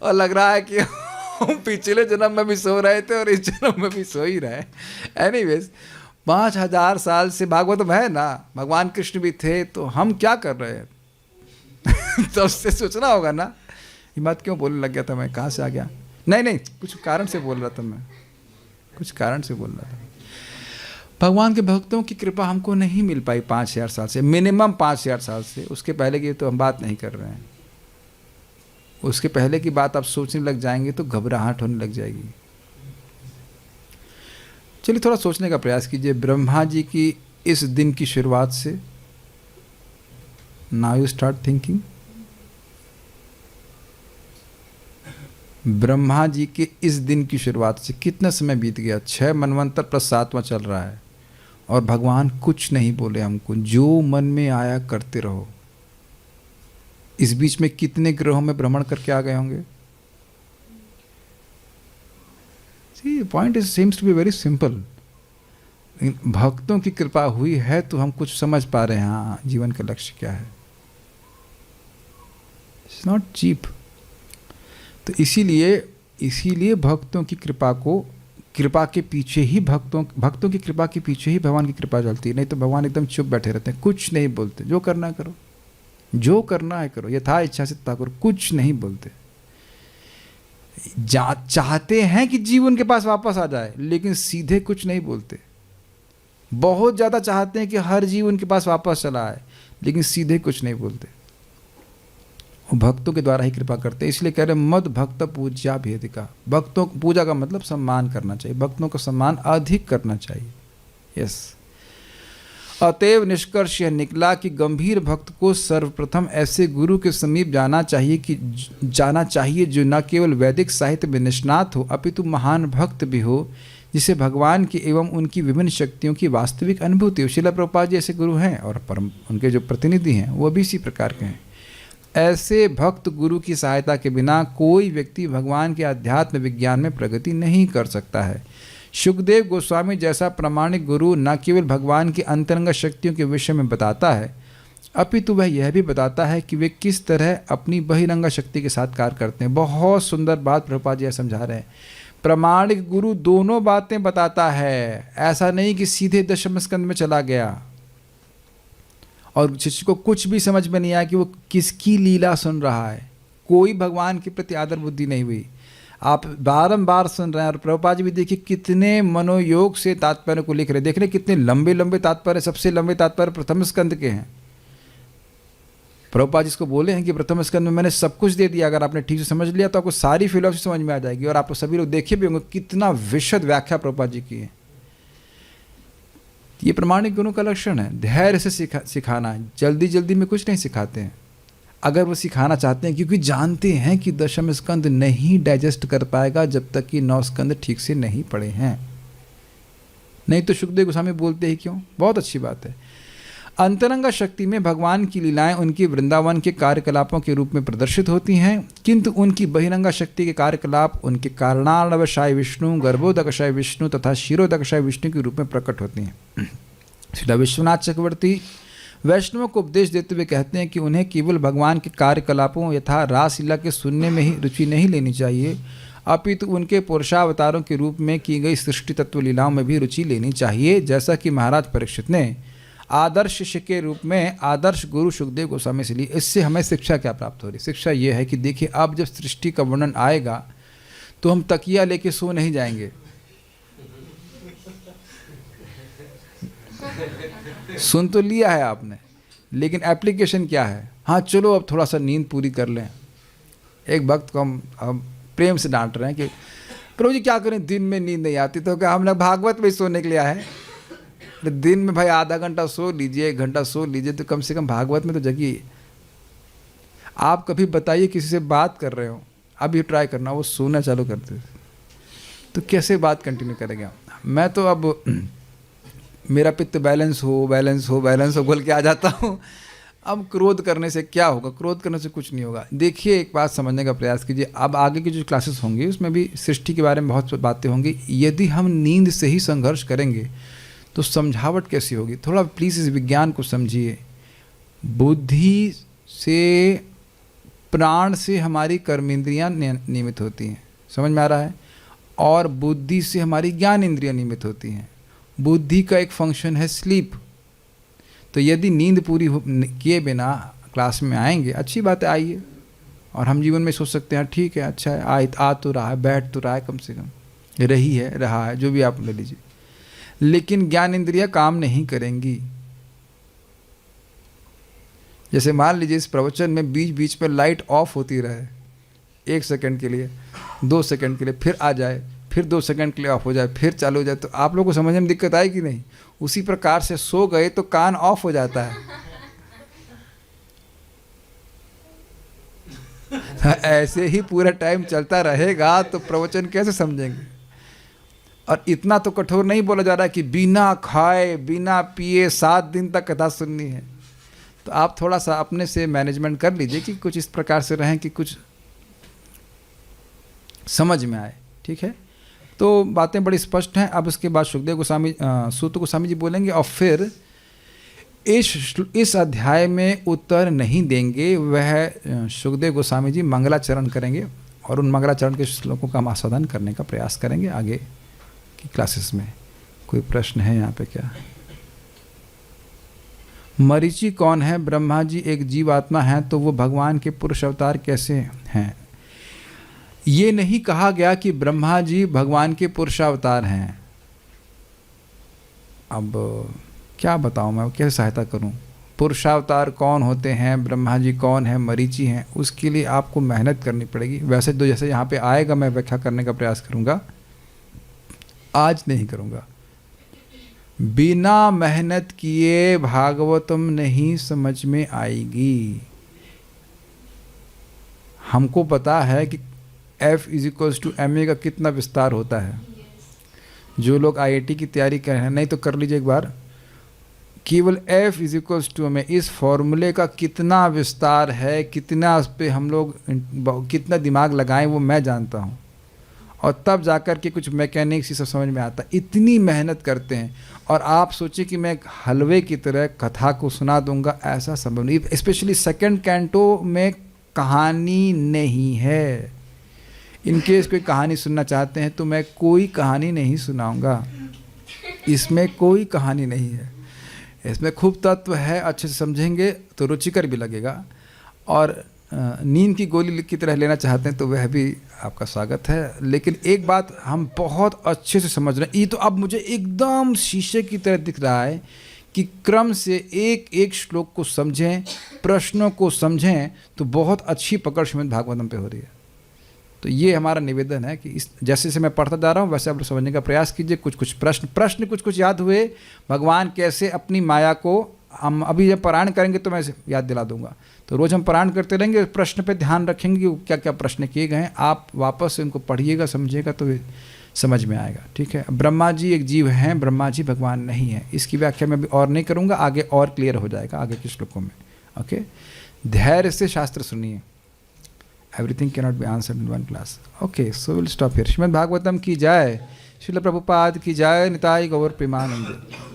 और लग रहा है कि हम पिछले जन्म में भी सो रहे थे और इस जन्म में भी सो ही रहे। एनीवेज 5000 साल से भागवतम है ना, भगवान कृष्ण भी थे, तो हम क्या कर रहे हैं? तो उससे सोचना होगा ना। ये बात क्यों बोलने लग गया था मैं, कहाँ से आ गया? नहीं, कुछ कारण से बोल रहा था मैं, कुछ कारण से बोल रहा था। भगवान के भक्तों की कृपा हमको नहीं मिल पाई 5000 साल से, मिनिमम 5000 साल से। उसके पहले की तो हम बात नहीं कर रहे हैं। उसके पहले की बात आप सोचने लग जाएंगे तो घबराहट होने लग जाएगी। चलिए थोड़ा सोचने का प्रयास कीजिए। ब्रह्मा जी की इस दिन की शुरुआत से, now you start thinking, Brahma ji के इस दिन की शुरुआत से कितना समय बीत गया? 6 मनवंतर प्लस 7वां चल रहा है, और भगवान कुछ नहीं बोले हमको, जो मन में आया करते रहो। इस बीच में कितने ग्रहों में भ्रमण करके आ गए होंगे? See point is seems to be very simple. भक्तों की कृपा हुई है तो हम कुछ समझ पा रहे हैं, हाँ जीवन का लक्ष्य क्या है। It's not cheap. तो इसीलिए भक्तों की कृपा के पीछे ही भक्तों की कृपा के पीछे ही भगवान की कृपा चलती है। नहीं तो भगवान एकदम चुप बैठे रहते हैं, कुछ नहीं बोलते। जो करना है करो, जो करना है करो, यथा इच्छा से तथा करो, कुछ नहीं बोलते। चाहते हैं कि जीव उनके पास वापस आ जाए, लेकिन सीधे कुछ नहीं बोलते। बहुत ज़्यादा चाहते हैं कि हर जीव उनके पास वापस चला आए, लेकिन सीधे कुछ नहीं बोलते। वो भक्तों के द्वारा ही कृपा करते हैं। इसलिए कह रहे मद भक्त पूज्या भेदिका। भक्तों पूजा का मतलब सम्मान करना चाहिए, भक्तों का सम्मान अधिक करना चाहिए। यस। अतएव निष्कर्ष यह निकला कि गंभीर भक्त को सर्वप्रथम ऐसे गुरु के समीप जाना चाहिए जो न केवल वैदिक साहित्य में निष्णात हो, अपितु महान भक्त भी हो, जिसे भगवान की एवं उनकी विभिन्न शक्तियों की वास्तविक अनुभूति हो। श्रील प्रभुपाद जी ऐसे गुरु हैं, और परम उनके जो प्रतिनिधि हैं वो भी इसी प्रकार के हैं। ऐसे भक्त गुरु की सहायता के बिना कोई व्यक्ति भगवान के अध्यात्म विज्ञान में प्रगति नहीं कर सकता है। शुकदेव गोस्वामी जैसा प्रामाणिक गुरु न केवल भगवान की अंतरंग शक्तियों के विषय में बताता है, अपितु वह यह भी बताता है कि वे किस तरह अपनी बहिरंग शक्ति के साथ कार्य करते हैं। बहुत सुंदर बात प्रभुपाद जी समझा रहे हैं। प्रामाणिक गुरु दोनों बातें बताता है। ऐसा नहीं कि सीधे दशम स्कंद में चला गया और शिष्य को कुछ भी समझ में नहीं आया कि वो किसकी लीला सुन रहा है। कोई भगवान के प्रति आदर बुद्धि नहीं हुई। आप बारंबार सुन रहे हैं। और प्रभुपाद जी भी देखिए कितने मनोयोग से तात्पर्य को लिख रहे हैं। देख रहे कितने लंबे लंबे तात्पर्य, सबसे लंबे तात्पर्य प्रथम स्कंद के हैं। प्रभुपाद जी इसको बोले हैं कि प्रथम स्कंद में मैंने सब कुछ दे दिया, अगर आपने ठीक से समझ लिया तो आपको सारी फिलॉसफी समझ में आ जाएगी। और आप सभी लोग देखे भी होंगे कितना विशद व्याख्या प्रभुपाद जी की है। ये प्रामाणिक गुणों का लक्षण है। धैर्य से सिखाना है, जल्दी जल्दी में कुछ नहीं सिखाते हैं। अगर वो सिखाना चाहते हैं, क्योंकि जानते हैं कि दशम स्कंद नहीं डाइजेस्ट कर पाएगा जब तक कि 9 स्कंद ठीक से नहीं पढ़े हैं। नहीं तो सुखदेव गोस्वामी बोलते ही क्यों, बहुत अच्छी बात है। अंतरंग शक्ति में भगवान की लीलाएं उनकी वृंदावन के कार्यकलापों के रूप में प्रदर्शित होती हैं, किंतु उनकी बहिरंग शक्ति के कार्यकलाप उनके कारणार्णवशाय विष्णु, गर्भोदकशाय विष्णु तथा क्षीरोदकशाय विष्णु के रूप में प्रकट होती हैं। श्री विश्वनाथ चक्रवर्ती वैष्णवों को उपदेश देते हुए कहते हैं कि उन्हें केवल भगवान के कार्यकलापों यथा रासलीला के सुनने में ही रुचि नहीं लेनी चाहिए, अपितु उनके पुरुषावतारों के रूप में की गई सृष्टि तत्व लीलाओं में भी रुचि लेनी चाहिए। जैसा कि महाराज परीक्षित ने आदर्श शिष्य के रूप में आदर्श गुरु सुखदेव गोस्वामी से ली। इससे हमें शिक्षा क्या प्राप्त हो रही? शिक्षा ये है कि देखिए, अब जब सृष्टि का वर्णन आएगा तो हम तकिया लेके सो नहीं जाएंगे। सुन तो लिया है आपने, लेकिन एप्लीकेशन क्या है? हाँ चलो अब थोड़ा सा नींद पूरी कर लें। एक भक्त को हम प्रेम से डांट रहे हैं कि प्रभु जी क्या करें, दिन में नींद नहीं आती। तो क्या हमने भागवत में सोने के लिए है? दिन में भाई आधा घंटा सो लीजिए, 1 घंटा सो लीजिए, तो कम से कम भागवत में तो जगिए। आप कभी बताइए किसी से बात कर रहे हो, अब ये ट्राई करना, वो सोना चालू करते तो कैसे बात कंटिन्यू करेंगे? मैं तो अब मेरा पित्त बैलेंस हो बोल के आ जाता हूँ। अब क्रोध करने से क्या होगा? क्रोध करने से कुछ नहीं होगा। देखिए, एक बात समझने का प्रयास कीजिए। अब आगे की जो क्लासेस होंगी उसमें भी सृष्टि के बारे में बहुत बातें होंगी। यदि हम नींद से ही संघर्ष करेंगे तो समझावट कैसी होगी? थोड़ा प्लीज़ इस विज्ञान को समझिए। बुद्धि से, प्राण से हमारी कर्मेंद्रियां नियमित होती हैं, समझ में आ रहा है? और बुद्धि से हमारी ज्ञान इंद्रियां नियमित होती हैं। बुद्धि का एक फंक्शन है स्लीप। तो यदि नींद पूरी किए बिना क्लास में आएंगे, अच्छी बात है, आइए। और हम जीवन में सोच सकते हैं ठीक है, अच्छा है, आ तो रहा है, बैठ तो रहा है, कम से कम रही है, रहा है, जो भी आप ले लीजिए। लेकिन ज्ञान इंद्रियां काम नहीं करेंगी। जैसे मान लीजिए इस प्रवचन में बीच बीच में लाइट ऑफ होती रहे, 1 सेकंड के लिए, 2 सेकंड के लिए, फिर आ जाए, फिर 2 सेकंड के लिए ऑफ हो जाए, फिर चालू हो जाए, तो आप लोगों को समझने में दिक्कत आएगी नहीं? उसी प्रकार से सो गए तो कान ऑफ हो जाता है। ऐसे ही पूरा टाइम चलता रहेगा तो प्रवचन कैसे समझेंगे? और इतना तो कठोर नहीं बोला जा रहा है कि बिना खाए बिना पिए 7 दिन तक कथा सुननी है। तो आप थोड़ा सा अपने से मैनेजमेंट कर लीजिए कि कुछ इस प्रकार से रहें कि कुछ समझ में आए, ठीक है? तो बातें बड़ी स्पष्ट हैं। अब उसके बाद सुखदेव गोस्वामी, सूत गोस्वामी जी बोलेंगे और फिर इस अध्याय में उत्तर नहीं देंगे। वह सुखदेव गोस्वामी जी मंगलाचरण करेंगे और उन मंगलाचरण के श्लोकों का हम आस्वादन करने का प्रयास करेंगे आगे की क्लासेस में। कोई प्रश्न है यहाँ पे क्या? मरीचि कौन है? ब्रह्मा जी एक जीवात्मा हैं, तो वो भगवान के पुरुष अवतार कैसे हैं? ये नहीं कहा गया कि ब्रह्मा जी भगवान के पुरुषावतार हैं। अब क्या बताऊं मैं, कैसे सहायता करूं? पुरुषावतार कौन होते हैं, ब्रह्मा जी कौन है, मरीचि हैं, उसके लिए आपको मेहनत करनी पड़ेगी। वैसे तो जैसे यहाँ पे आएगा मैं व्याख्या करने का प्रयास करूंगा, आज नहीं करूंगा। बिना मेहनत किए भागवतम नहीं समझ में आएगी। हमको पता है कि F=ma का कितना विस्तार होता है। जो लोग IIT की तैयारी कर रहे हैं, नहीं तो कर लीजिए एक बार, केवल F=ma इस फॉर्मूले का कितना विस्तार है, कितना उस पर हम लोग कितना दिमाग लगाएं वो मैं जानता हूँ। और तब जाकर के कुछ मैकेनिक्स ये सब समझ में आता है। इतनी मेहनत करते हैं और आप सोचिए कि मैं एक हलवे की तरह कथा को सुना दूंगा, ऐसा संभव नहीं। स्पेशली सेकंड कैंटो में कहानी नहीं है। इनकेस कोई कहानी सुनना चाहते हैं तो मैं कोई कहानी नहीं सुनाऊंगा। इसमें कोई कहानी नहीं है, इसमें खूब तत्व है। अच्छे से समझेंगे तो रुचिकर भी लगेगा। और नींद की गोली की तरह लेना चाहते हैं तो वह भी आपका स्वागत है। लेकिन एक बात हम बहुत अच्छे से समझ रहे हैं, ये तो अब मुझे एकदम शीशे की तरह दिख रहा है कि क्रम से एक एक श्लोक को समझें, प्रश्नों को समझें, तो बहुत अच्छी पकड़ श्रीमद् भागवतम पे हो रही है। तो ये हमारा निवेदन है कि इस जैसे से मैं पढ़ता जा रहा हूँ वैसे आप लोग समझने का प्रयास कीजिए। कुछ कुछ प्रश्न कुछ याद हुए, भगवान कैसे अपनी माया को, हम अभी जब पारायण करेंगे तो मैं याद दिला दूंगा। तो रोज़ हम पारायण करते रहेंगे, प्रश्न पे ध्यान रखेंगे कि क्या क्या प्रश्न किए गए हैं। आप वापस से उनको पढ़िएगा, समझिएगा तो समझ में आएगा, ठीक है? ब्रह्मा जी एक जीव हैं, ब्रह्मा जी भगवान नहीं है। इसकी व्याख्या मैं अभी और नहीं करूँगा, आगे और क्लियर हो जाएगा आगे के श्लोकों में। ओके, धैर्य से शास्त्र सुनिए। Everything can not be answered in one class. Okay, so will stop here. Shrimad Bhagavatam की जय, श्रील प्रभुपाद की जय, निताई गौर प्रेमानंद।